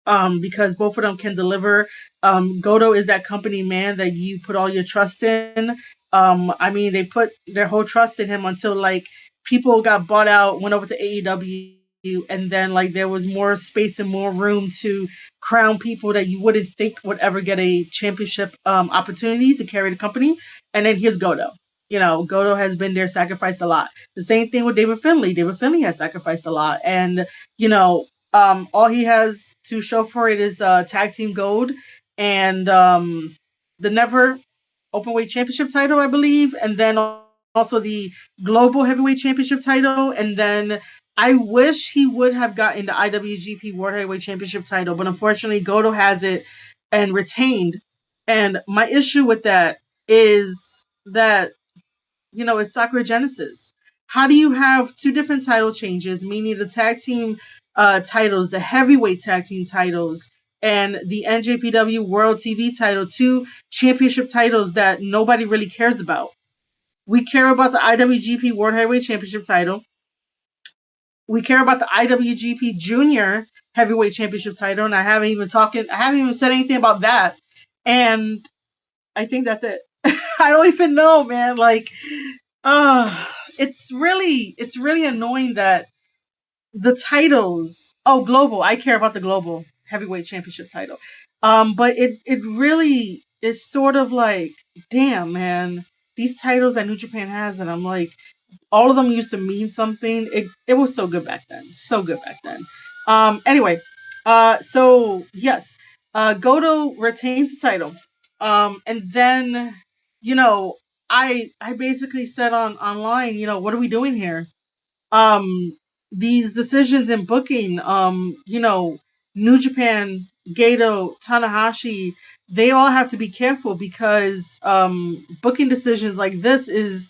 Because both of them can deliver. Goto is that company man that you put all your trust in. They put their whole trust in him until like people got bought out, went over to AEW, and then like there was more space and more room to crown people that you wouldn't think would ever get a championship opportunity to carry the company. And then here's Goto. Goto has been there, sacrificed a lot. The same thing with David Finlay. David Finlay has sacrificed a lot, and all he has to show for it is tag team gold and the never openweight championship title, I believe, and then also the global heavyweight championship title, and then I wish he would have gotten the IWGP World Heavyweight Championship title, but unfortunately Goto has it and retained. And my issue with that is that, it's Sakura Genesis. How do you have two different title changes, meaning the tag team titles, the heavyweight tag team titles, and the NJPW World TV title, two championship titles that nobody really cares about? We care about the IWGP World Heavyweight Championship title. We care about the IWGP Junior Heavyweight Championship title, and I haven't even said anything about that. And I think that's it. I don't even know, man. Like, it's really annoying that the titles. Oh, global. I care about the global heavyweight championship title. But it really is sort of like, damn, man. These titles that New Japan has, and I'm like, all of them used to mean something. It was so good back then. So good back then. Anyway, so yes, Goto retains the title. And then, you know, I basically said online, what are we doing here? These decisions in booking, New Japan, Gato, Tanahashi, they all have to be careful because booking decisions like this is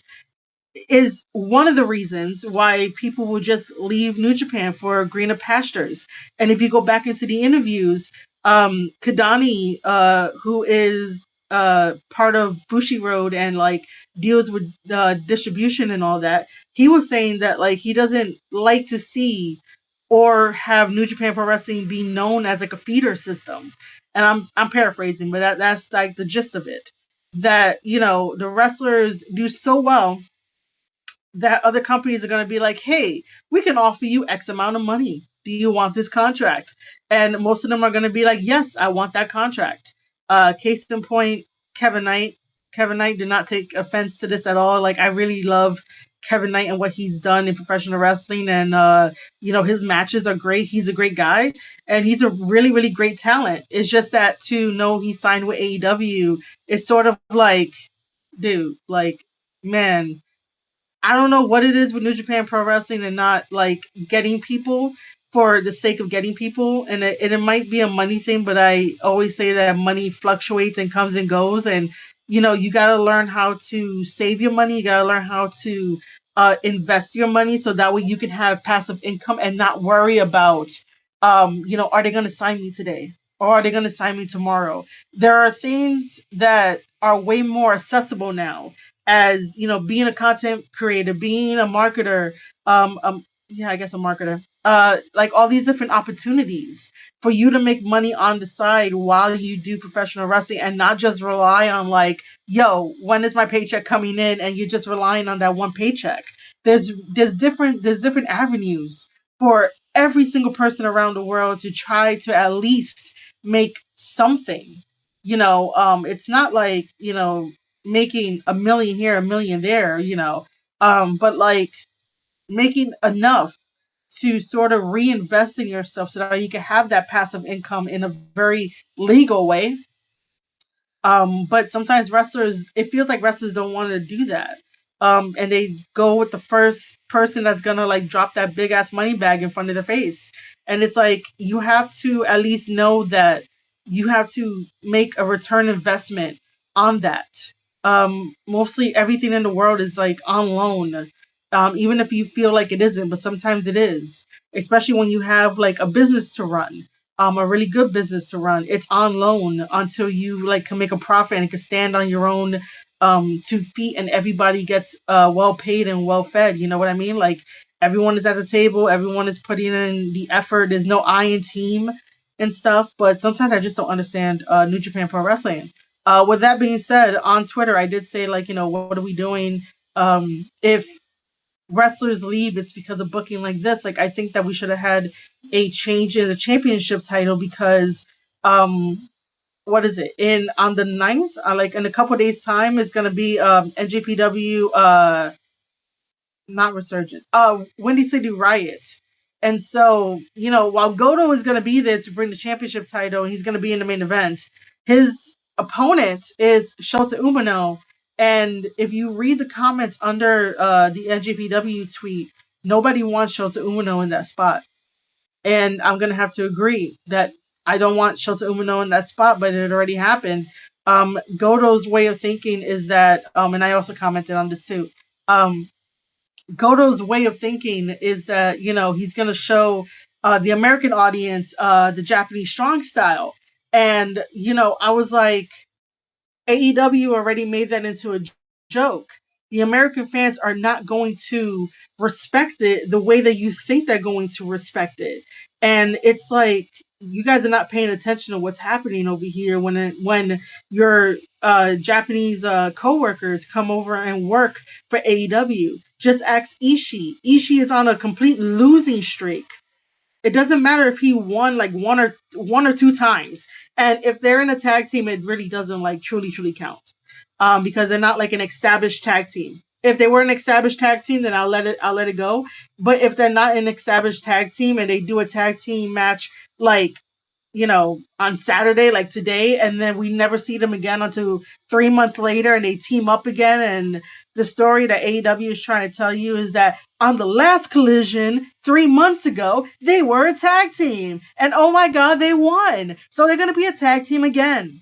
one of the reasons why people will just leave New Japan for greener pastures. And if you go back into the interviews, Kadani, who is part of Bushi Road and like deals with distribution and all that, he was saying that like he doesn't like to see or have New Japan Pro Wrestling be known as like a feeder system. And I'm paraphrasing, but that's like the gist of it. That the wrestlers do so well that other companies are going to be like, hey, we can offer you X amount of money. Do you want this contract? And most of them are going to be like, yes, I want that contract. Case in point, Kevin Knight. Kevin Knight did not take offense to this at all. Like, I really love Kevin Knight and what he's done in professional wrestling. And, his matches are great. He's a great guy. And he's a really, really great talent. It's just that to know he signed with AEW, it's sort of like, dude, like, man, I don't know what it is with New Japan Pro Wrestling and not like getting people for the sake of getting people. And it might be a money thing, but I always say that money fluctuates and comes and goes. And, you got to learn how to save your money. You got to learn how to invest your money so that way you can have passive income and not worry about, are they going to sign me today? Or are they going to sign me tomorrow? There are things that are way more accessible now as being a content creator, being a marketer, yeah, I guess a marketer, like all these different opportunities for you to make money on the side while you do professional wrestling and not just rely on like, yo, when is my paycheck coming in? And you're just relying on that one paycheck. There's different avenues for every single person around the world to try to at least make something. It's not like, making a million here, a million there, but like making enough to sort of reinvest in yourself so that you can have that passive income in a very legal way. But sometimes it feels like wrestlers don't want to do that. And they go with the first person that's gonna like drop that big ass money bag in front of their face. And it's like, you have to at least know that you have to make a return investment on that. Mostly everything in the world is like on loan. Even if you feel like it isn't, but sometimes it is, especially when you have like a business to run, a really good business to run. It's on loan until you like can make a profit and can stand on your own 2 feet, and everybody gets well paid and well fed. You know what I mean? Like everyone is at the table, everyone is putting in the effort. There's no I in team and stuff. But sometimes I just don't understand New Japan Pro Wrestling. With that being said, on Twitter, I did say like, what are we doing? If wrestlers leave, it's because of booking like this. Like, I think that we should have had a change in the championship title because, what is it? On the 9th, like in a couple days time, it's gonna be NJPW, not Resurgence, Windy City Riot. And so, while Goto is gonna be there to bring the championship title, and he's gonna be in the main event, his opponent is Shota Umino, And if you read the comments under the NJPW tweet, nobody wants Shota Umino in that spot. And I'm gonna have to agree that I don't want Shota Umino in that spot, but it already happened. Goto's way of thinking is that, and I also commented on this too. Goto's way of thinking is that, you know, he's gonna show the American audience the Japanese strong style, and you know, I was like, AEW already made that into a joke. The American fans are not going to respect it the way that you think they're going to respect it. And it's like, you guys are not paying attention to what's happening over here when your Japanese coworkers come over and work for AEW. Just ask Ishii. Ishii is on a complete losing streak. It doesn't matter if he won like one or two times, and if they're in a tag team, it really doesn't like truly count, because they're not like an established tag team. If they were an established tag team, then I'll let it go. But if they're not an established tag team and they do a tag team match like, you know, on Saturday, like today, and then we never see them again until 3 months later and they team up again. And the story that AEW is trying to tell you is that on the last Collision 3 months ago, they were a tag team. And oh my God, they won. So they're going to be a tag team again.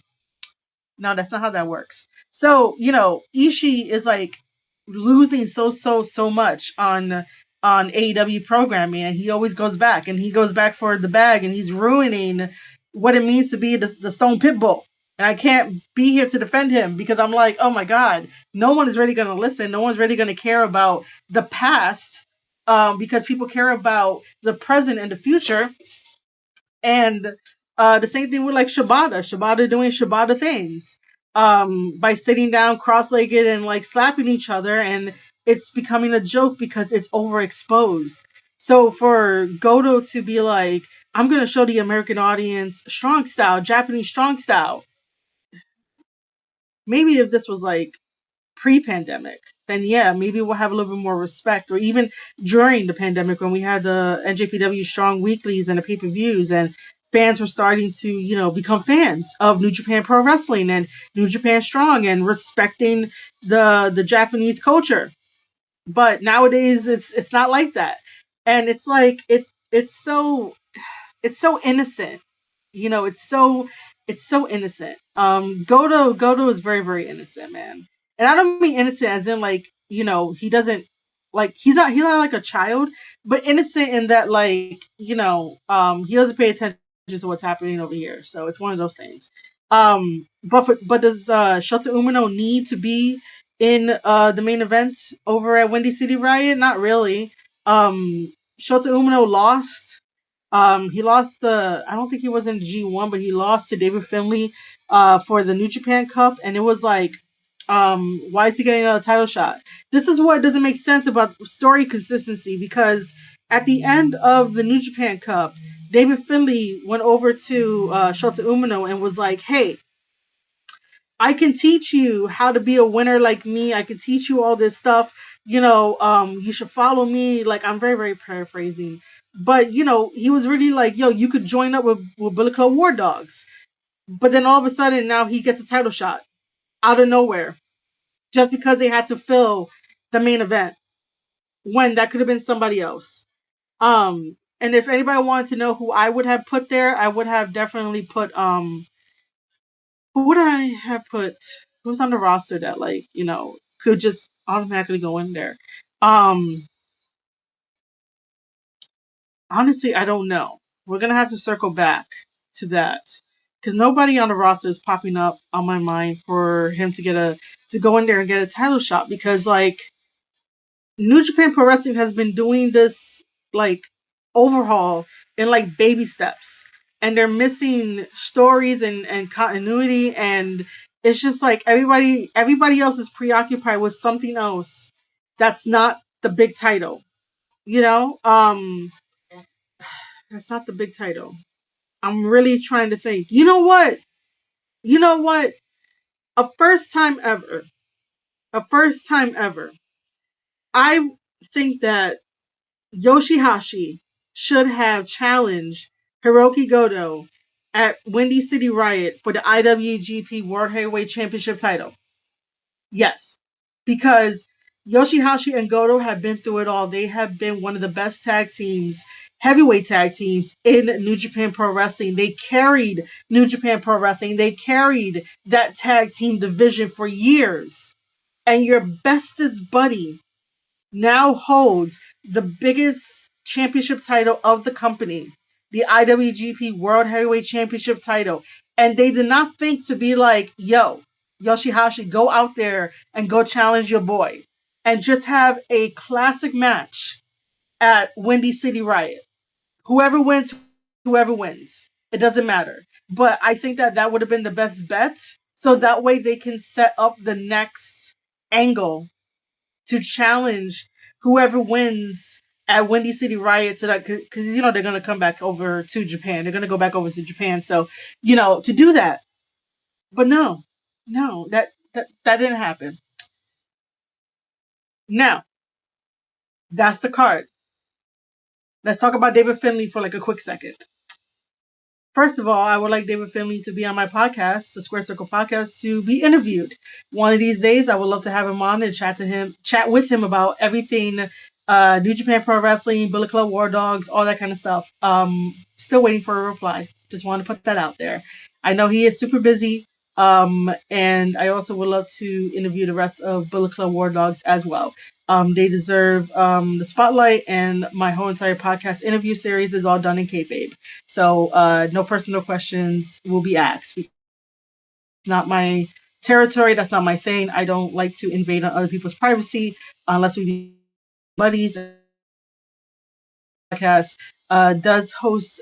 No, that's not how that works. So, you know, Ishii is like losing so much on AEW programming, and he always goes back, and he goes back for the bag, and he's ruining what it means to be the Stone Pitbull. And I can't be here to defend him because I'm like, oh my God, no one is really going to listen. No one's really going to care about the past, because people care about the present and the future. And the same thing with like Shibata doing Shibata things, by sitting down cross-legged and like slapping each other, and it's becoming a joke because it's overexposed. So for Goto to be like, I'm gonna show the American audience strong style, Japanese strong style. Maybe if this was like pre-pandemic, then yeah, maybe we'll have a little bit more respect. Or even during the pandemic when we had the NJPW strong weeklies and the pay-per-views, and fans were starting to, you know, become fans of New Japan Pro Wrestling and New Japan Strong and respecting the Japanese culture. But nowadays it's not like that. And it's like it's so innocent. You know, it's so innocent. Goto is very innocent, man. And I don't mean innocent as in like, you know, he doesn't like, he's not like a child, but innocent in that, like, you know, he doesn't pay attention to what's happening over here. So it's one of those things. But does Shota Umino need to be in the main event over at Windy City Riot? Not really. Shota Umino lost. He lost I don't think he was in G1, but he lost to David Finlay for the New Japan Cup, and it was like, why is he getting a title shot? This is what doesn't make sense about story consistency, because at the end of the New Japan Cup, David Finlay went over to Shota Umino and was like, hey, I can teach you how to be a winner like me. I can teach you all this stuff. You know, you should follow me. Like, I'm very paraphrasing. But, you know, he was really like, yo, you could join up with Bullet Club War Dogs. But then all of a sudden, now he gets a title shot out of nowhere just because they had to fill the main event when that could have been somebody else. And if anybody wanted to know who I would have put there, I would have definitely put, who would I have put? Who's on the roster that, like, you know, could just automatically go in there? Honestly, I don't know. We're gonna have to circle back to that because nobody on the roster is popping up on my mind for him to go in there and get a title shot, because like New Japan Pro Wrestling has been doing this like overhaul in like baby steps, and they're missing stories and continuity, and it's just like everybody else is preoccupied with something else that's not the big title, you know. That's not the big title. I'm really trying to think. You know what? A first time ever, a first time ever, I think that Yoshihashi should have challenged Hiroki Goto at Windy City Riot for the IWGP World Heavyweight Championship title. Yes, because Yoshihashi and Goto have been through it all. They have been one of the best tag teams, heavyweight tag teams in New Japan Pro Wrestling. They carried New Japan Pro Wrestling. They carried that tag team division for years. And your bestest buddy now holds the biggest championship title of the company, the IWGP World Heavyweight Championship title. And they did not think to be like, yo, Yoshihashi, go out there and go challenge your boy and just have a classic match at Windy City Riot. Whoever wins, whoever wins. It doesn't matter. But I think that that would have been the best bet. So that way they can set up the next angle to challenge whoever wins at Windy City Riot, so that because they're gonna come back over to Japan, they're gonna go back over to Japan, so to do that. But no, that didn't happen. Now that's the card. Let's talk about David Finlay for like a quick second. First of all, I would like David Finlay to be on my podcast, the Square Circle Podcast, to be interviewed. One of these days, I would love to have him on and chat with him about everything New Japan Pro Wrestling, Bullet Club, War Dogs, all that kind of stuff. Still waiting for a reply. Just want to put that out there. I know he is super busy, and I also would love to interview the rest of Bullet Club, War Dogs as well. They deserve the spotlight, and my whole entire podcast interview series is all done in kayfabe. So no personal questions will be asked. It's not my territory. That's not my thing. I don't like to invade on other people's privacy unless we be buddies. Podcast does host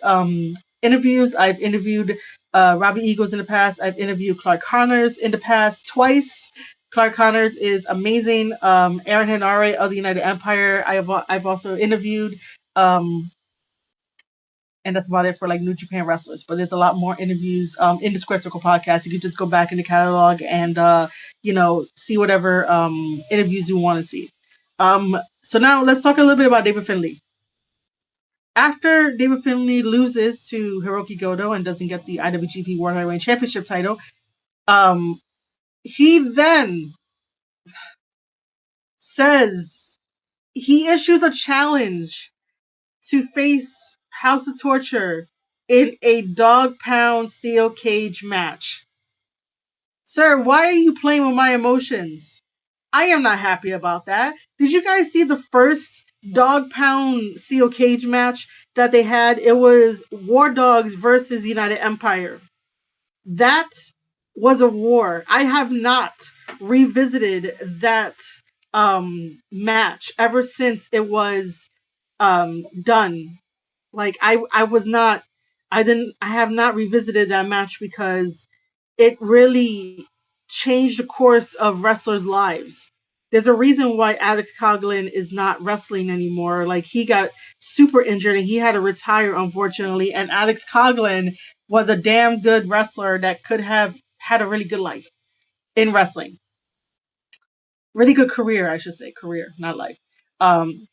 interviews. I've interviewed Robbie Eagles in the past. I've interviewed Clark Connors in the past twice. Clark Connors is amazing. Aaron Henare of the United Empire, I've also interviewed. And that's about it for like New Japan wrestlers. But there's a lot more interviews in the Square Circle podcast. You can just go back in the catalog and see whatever interviews you want to see. So now let's talk a little bit about David Finlay. After David Finlay loses to Hiroki Goto and doesn't get the IWGP World Heavyweight Championship title, he then says he issues a challenge to face House of Torture in a dog pound steel cage match. Sir, why are you playing with my emotions? I am not happy about that. Did you guys see the first dog pound steel cage match that they had? It was War Dogs versus United Empire. That was a war. I have not revisited that match ever since it was done. Like I have not revisited that match because it really changed the course of wrestlers' lives. There's a reason why Alex Coughlin is not wrestling anymore. Like he got super injured and he had to retire, unfortunately. And Alex Coughlin was a damn good wrestler that could have had a really good life in wrestling. Really good career, I should say. Career, not life.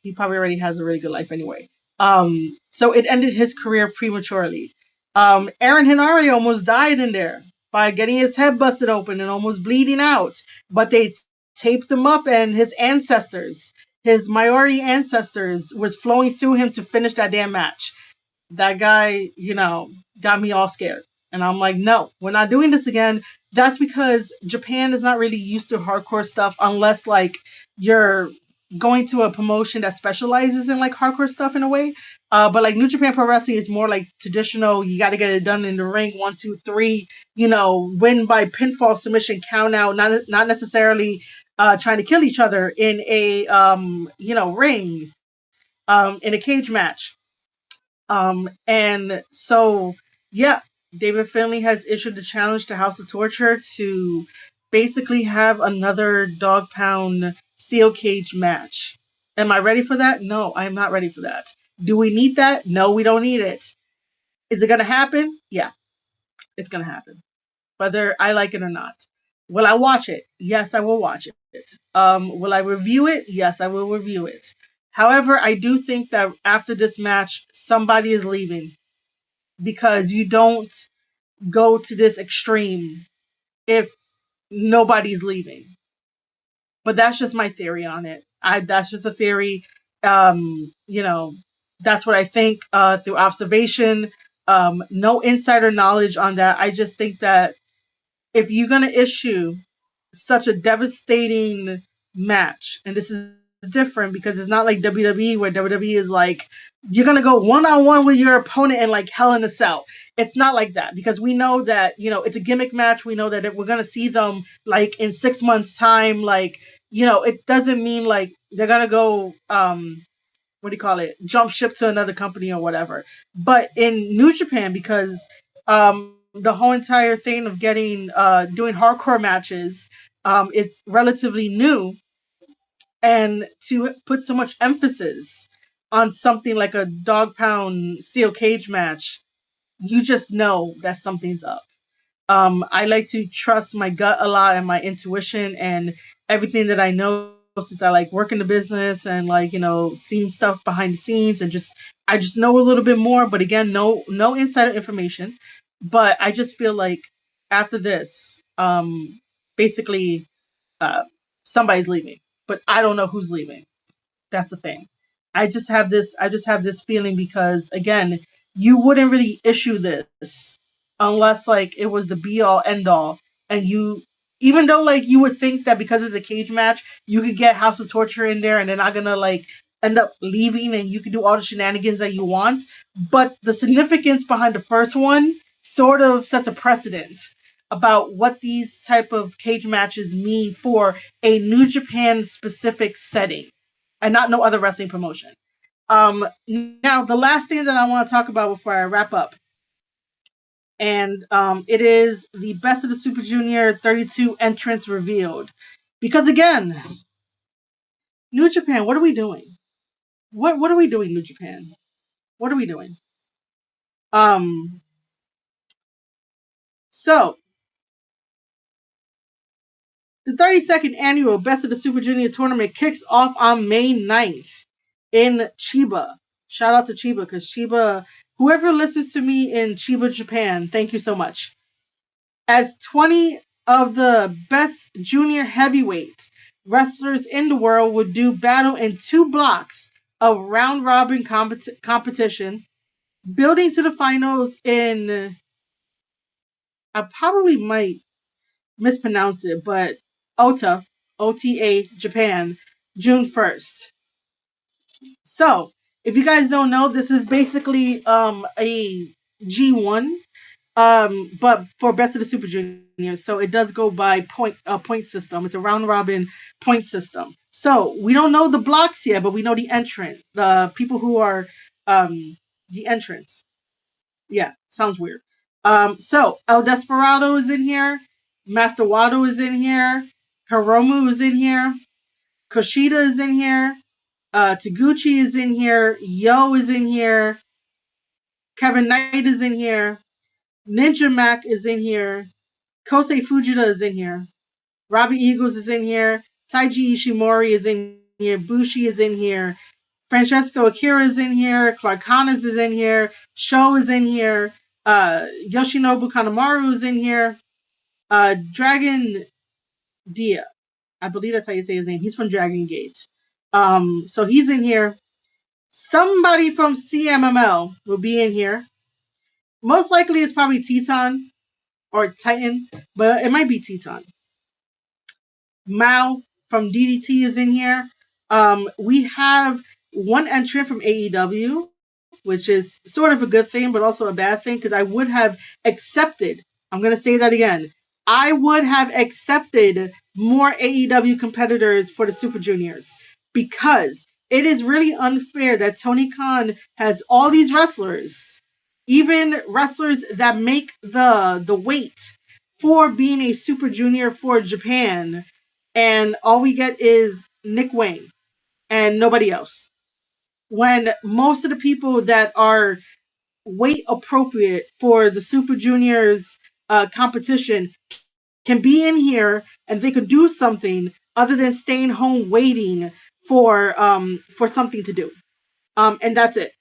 He probably already has a really good life anyway. So it ended his career prematurely. Aaron Henare almost died in there by getting his head busted open and almost bleeding out. But they taped him up, and his ancestors, his Maori ancestors, was flowing through him to finish that damn match. That guy, got me all scared. And I'm like, no, we're not doing this again. That's because Japan is not really used to hardcore stuff unless like you're going to a promotion that specializes in like hardcore stuff in a way. But like New Japan Pro Wrestling is more like traditional. You got to get it done in the ring. 1, 2, 3. Win by pinfall, submission, count out. Not necessarily trying to kill each other in a ring, in a cage match. And so yeah, David Finlay has issued a challenge to House of Torture to basically have another dog pound steel cage match. Am I ready for that? No, I'm not ready for that. Do we need that? No, we don't need it. Is it going to happen? Yeah, it's going to happen. Whether I like it or not. Will I watch it? Yes, I will watch it. Will I review it? Yes, I will review it. However, I do think that after this match, somebody is leaving because you don't go to this extreme if nobody's leaving. But that's just my theory on it. That's just a theory. You know, that's what I think through observation. No insider knowledge on that. I just think that if you're gonna issue such a devastating match, and this is different because it's not like WWE where WWE is like you're gonna go one on one with your opponent and like Hell in a Cell. It's not like that because we know that it's a gimmick match. We know that we're gonna see them like in 6 months time. Like it doesn't mean like they're gonna go what do you call it, jump ship to another company or whatever. But in New Japan, because the whole entire thing of getting doing hardcore matches is relatively new, and to put so much emphasis on something like a dog pound steel cage match, you just know that something's up. I like to trust my gut a lot and my intuition and everything that I know since I like work in the business and like seeing stuff behind the scenes and I just know a little bit more. But again, no insider information. But I just feel like after this, basically, uh, somebody's leaving, but I don't know who's leaving. That's the thing. I just have this feeling because again, you wouldn't really issue this unless like it was the be all end all, and you even though like you would think that because it's a cage match, you could get House of Torture in there and they're not gonna like end up leaving and you can do all the shenanigans that you want. But the significance behind the first one sort of sets a precedent about what these type of cage matches mean for a New Japan specific setting and not no other wrestling promotion. Now the last thing that I want to talk about before I wrap up, and it is the Best of the Super Junior 32 entrants revealed. Because again, New Japan, what are we doing? What are we doing, New Japan? What are we doing? Um, so the 32nd annual Best of the Super Junior tournament kicks off on May 9th in Chiba. Shout out to Chiba because Chiba, whoever listens to me in Chiba, Japan, thank you so much. As 20 of the best junior heavyweight wrestlers in the world would do battle in 2 blocks of round robin competition, building to the finals in, I probably might mispronounce it, but OTA, Japan, June 1st. So, if you guys don't know, this is basically a G1, but for Best of the Super Juniors. So it does go by point system. It's a round robin point system. So we don't know the blocks yet, but we know the entrant, the people who are the entrants. Yeah, sounds weird. So El Desperado is in here, Master Wado is in here, Hiromu is in here, Kushida is in here, Taguchi is in here, Yo is in here, Kevin Knight is in here, Ninja Mac is in here, Kosei Fujita is in here, Robbie Eagles is in here, Taiji Ishimori is in here, Bushi is in here, Francesco Akira is in here, Clark Connors is in here, Sho is in here, Yoshinobu Kanemaru is in here, Dragon Dia, I believe that's how you say his name. He's from Dragon Gate. So he's in here. Somebody from CMML will be in here. Most likely it's probably Teton or Titan, but it might be Teton. Mao from DDT is in here. We have one entrant from AEW, which is sort of a good thing, but also a bad thing because I would have accepted, I'm going to say that again, I would have accepted more AEW competitors for the Super Juniors because it is really unfair that Tony Khan has all these wrestlers, even wrestlers that make the weight for being a Super Junior for Japan, and all we get is Nick Wayne and nobody else. When most of the people that are weight appropriate for the Super Juniors competition can be in here and they could do something other than staying home waiting for something to do. And that's it.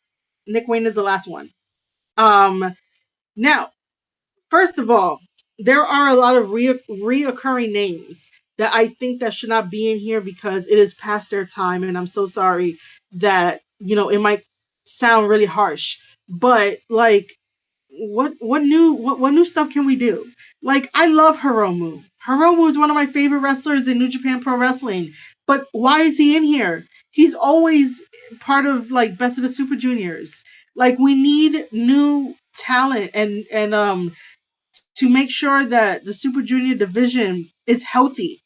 Nick Wayne is the last one. Now, first of all, there are a lot of reoccurring names that I think that should not be in here because it is past their time, and I'm so sorry that, it might sound really harsh, but like, what new stuff can we do? Like, I love Hiromu. Hiromu is one of my favorite wrestlers in New Japan Pro Wrestling, but why is he in here? He's always part of like Best of the Super Juniors. Like, we need new talent and to make sure that the Super Junior division is healthy.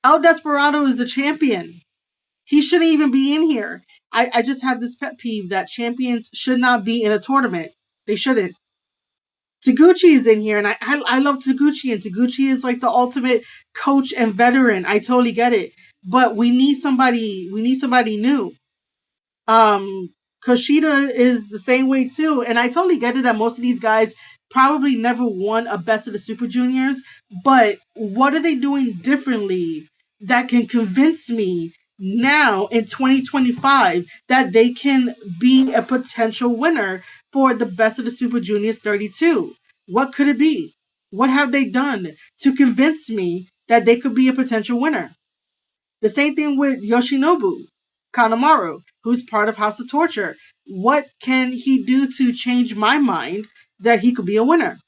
El Desperado is the champion. He shouldn't even be in here. I just have this pet peeve that champions should not be in a tournament. They shouldn't. Taguchi is in here, and I love Taguchi, and Taguchi is like the ultimate coach and veteran. I totally get it, but we need somebody. We need somebody new. Kushida is the same way too, and I totally get it that most of these guys probably never won a Best of the Super Juniors, but what are they doing differently that can convince me now in 2025 that they can be a potential winner for the Best of the Super Juniors 32? What could it be? What have they done to convince me that they could be a potential winner? The same thing with Yoshinobu Kanemaru, who's part of House of Torture. What can he do to change my mind that he could be a winner?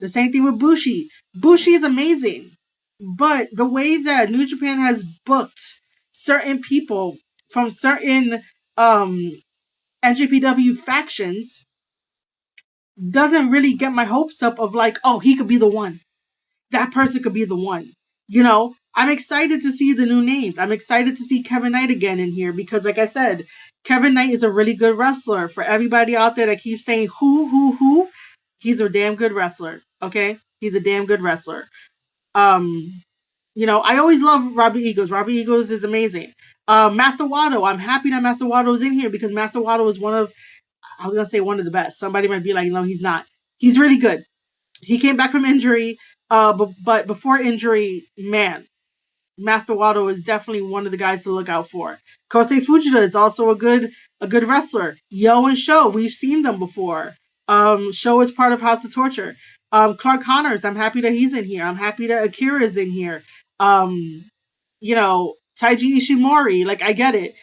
The same thing with Bushi. Bushi is amazing, but the way that New Japan has booked certain people from certain NJPW factions doesn't really get my hopes up of like, oh, he could be the one. That person could be the one. I'm excited to see the new names. I'm excited to see Kevin Knight again in here because, like I said, Kevin Knight is a really good wrestler. For everybody out there that keeps saying who, he's a damn good wrestler. Okay, he's a damn good wrestler. I always love Robbie Eagles. Robbie Eagles is amazing. Master Wato, I'm happy that Master Wato is in here because Master Wato is one of the best. Somebody might be like, no, he's not. He's really good. He came back from injury, but before injury, man, Master Wato is definitely one of the guys to look out for. Kosei Fujita is also a good wrestler. Yo and Sho, we've seen them before. Sho is part of House of Torture. Clark Connors, I'm happy that he's in here. I'm happy that Akira is in here. Taiji Ishimori, like, I get it.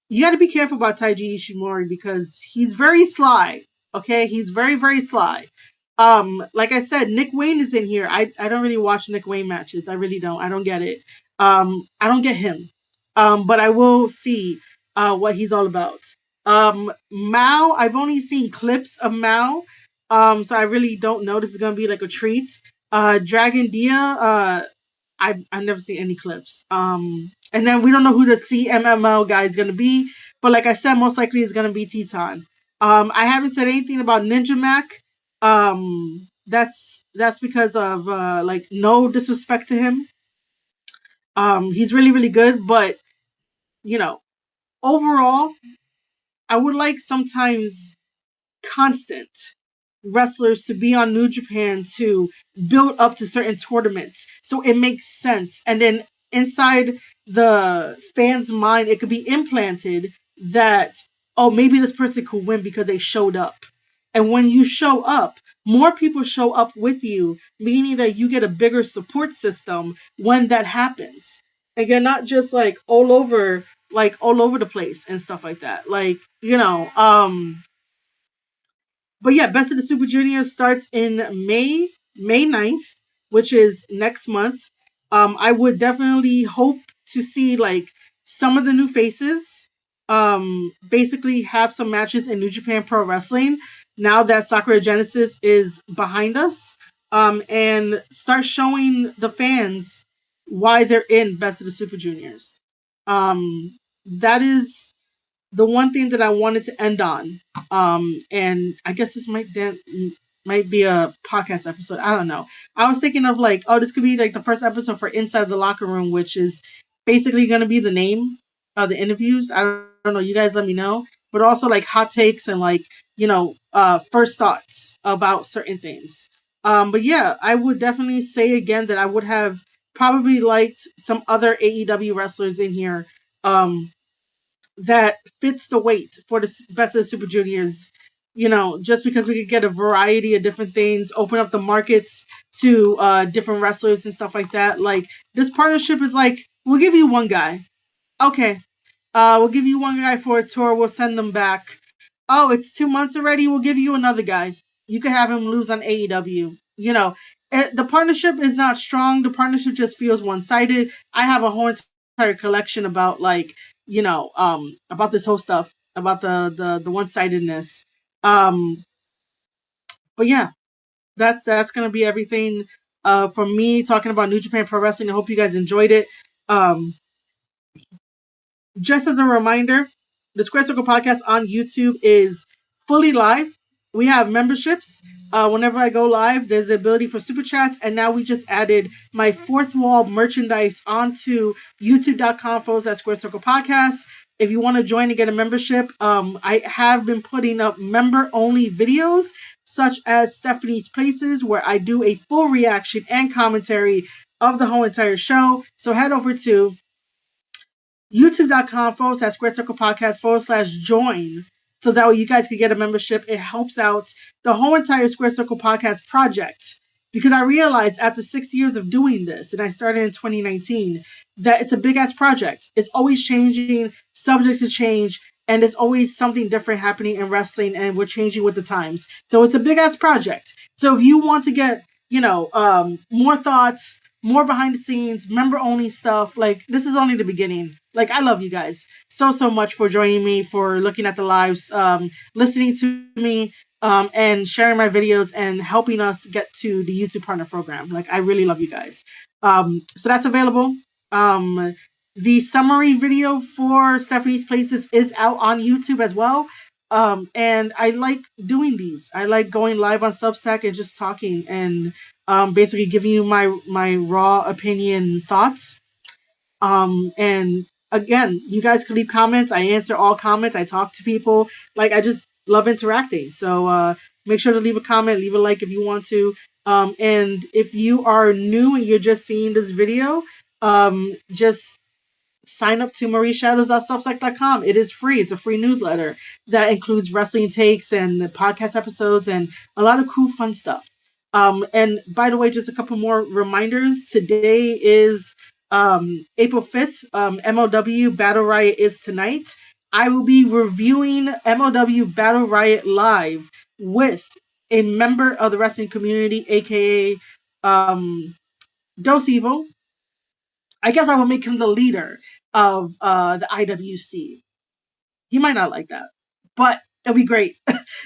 You got to be careful about Taiji Ishimori because he's very sly. Okay, he's very, very sly. Like I said, Nick Wayne is in here. I don't really watch Nick Wayne matches. I really don't. I don't get it. I don't get him. But I will see what he's all about. Mao, I've only seen clips of Mao. So I really don't know. This is gonna be like a treat. Dragon Dia, I've never seen any clips. And then we don't know who the CMML guy is gonna be, but like I said, most likely it's gonna be Teton. I haven't said anything about Ninja Mac. That's because of like, no disrespect to him. He's really, really good, but overall, I would like sometimes constant wrestlers to be on New Japan to build up to certain tournaments so it makes sense, and then inside the fans' mind it could be implanted that, oh, maybe this person could win because they showed up. And when you show up, more people show up with you, meaning that you get a bigger support system when that happens, and you're not just like all over the place and stuff like that. Like, but yeah, Best of the Super Juniors starts in May 9th, which is next month. I would definitely hope to see like some of the new faces. Basically have some matches in New Japan Pro Wrestling now that Sakura Genesis is behind us. And start showing the fans why they're in Best of the Super Juniors. That is the one thing that I wanted to end on. And I guess this might be a podcast episode. I don't know. I was thinking of like, oh, this could be like the first episode for Inside the Locker Room, which is basically going to be the name of the interviews. I don't know. You guys let me know. But also like hot takes and like, first thoughts about certain things. But yeah, I would definitely say again that I would have probably liked some other AEW wrestlers in here. That fits the weight for the Best of the Super Juniors just because we could get a variety of different things, open up the markets to different wrestlers and stuff like that. Like, this partnership is like, we'll give you one guy. Okay. We'll give you one guy for a tour. We'll send them back. Oh, it's 2 months already. We'll give you another guy. You could have him lose on AEW. The partnership is not strong. The partnership just feels one-sided. I have a whole entire collection about about this whole stuff, about the one-sidedness. But yeah, that's gonna be everything from me talking about New Japan Pro Wrestling. I hope you guys enjoyed it. Just as a reminder, the Square Circle podcast on YouTube is fully live. We have memberships. Whenever I go live, there's the ability for super chats. And now we just added my fourth wall merchandise onto youtube.com/Square Circle Podcast. If you want to join and get a membership, I have been putting up member-only videos, such as Stephanie's Places, where I do a full reaction and commentary of the whole entire show. So head over to youtube.com/Square Circle Podcast /join. So that way you guys can get a membership. It helps out the whole entire Square Circle Podcast project. Because I realized after 6 years of doing this, and I started in 2019, that it's a big ass project. It's always changing, subjects to change, and there's always something different happening in wrestling, and we're changing with the times. So it's a big ass project. So if you want to get, more thoughts, more behind the scenes, member only stuff, like, this is only the beginning. Like, I love you guys so much for joining me, for looking at the lives, listening to me, and sharing my videos and helping us get to the YouTube Partner Program. Like, I really love you guys. So that's available. The summary video for Stephanie's Places is out on YouTube as well. And I like doing these. I like going live on Substack and just talking and basically giving you my raw opinion thoughts. And again, you guys can leave comments. I answer all comments. I talk to people. Like, I just love interacting. So make sure to leave a comment, leave a like if you want to. And if you are new and you're just seeing this video, just sign up to marieshadows.substack.com. It is free. It's a free newsletter that includes wrestling takes and podcast episodes and a lot of cool, fun stuff. And by the way, just a couple more reminders. Today is April 5th. MLW Battle Riot is tonight. I will be reviewing MLW Battle Riot live with a member of the wrestling community, aka Dos Evil. I guess I will make him the leader of the IWC. He might not like that, but it'll be great.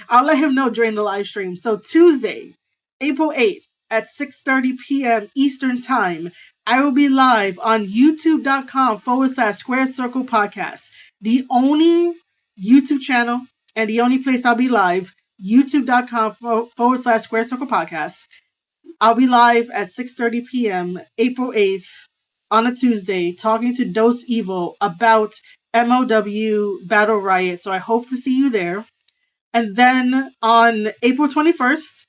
I'll let him know during the live stream. So Tuesday, April 8th at 6:30 p.m. Eastern Time, I will be live on youtube.com/Square Circle Podcast. The only YouTube channel and the only place I'll be live, youtube.com/Square Circle Podcast. I'll be live at 6:30 p.m. April 8th on a Tuesday talking to Dos Evil about MLW Battle Riot. So I hope to see you there. And then on April 21st,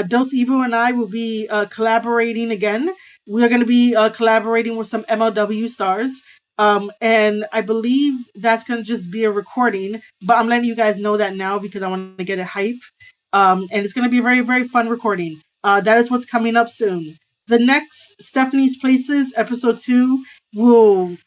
Dos Evil and I will be collaborating again. We're going to be collaborating with some MLW stars. And I believe that's going to just be a recording. But I'm letting you guys know that now because I want to get it hype. And it's going to be a very, very fun recording. That is what's coming up soon. The next Stephanie's Places, episode 2, will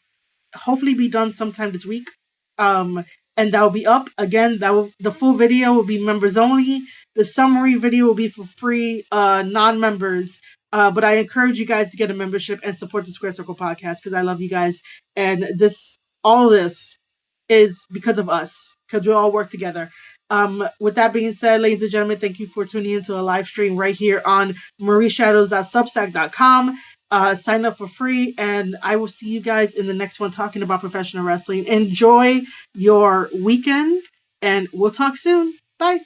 hopefully be done sometime this week. And that will be up. Again, the full video will be members only. The summary video will be for free, non-members. But I encourage you guys to get a membership and support the Square Circle Podcast because I love you guys. And all this is because of us, because we all work together. With that being said, ladies and gentlemen, thank you for tuning into a live stream right here on marieshadows.substack.com. Sign up for free, and I will see you guys in the next one talking about professional wrestling. Enjoy your weekend, and we'll talk soon. Bye.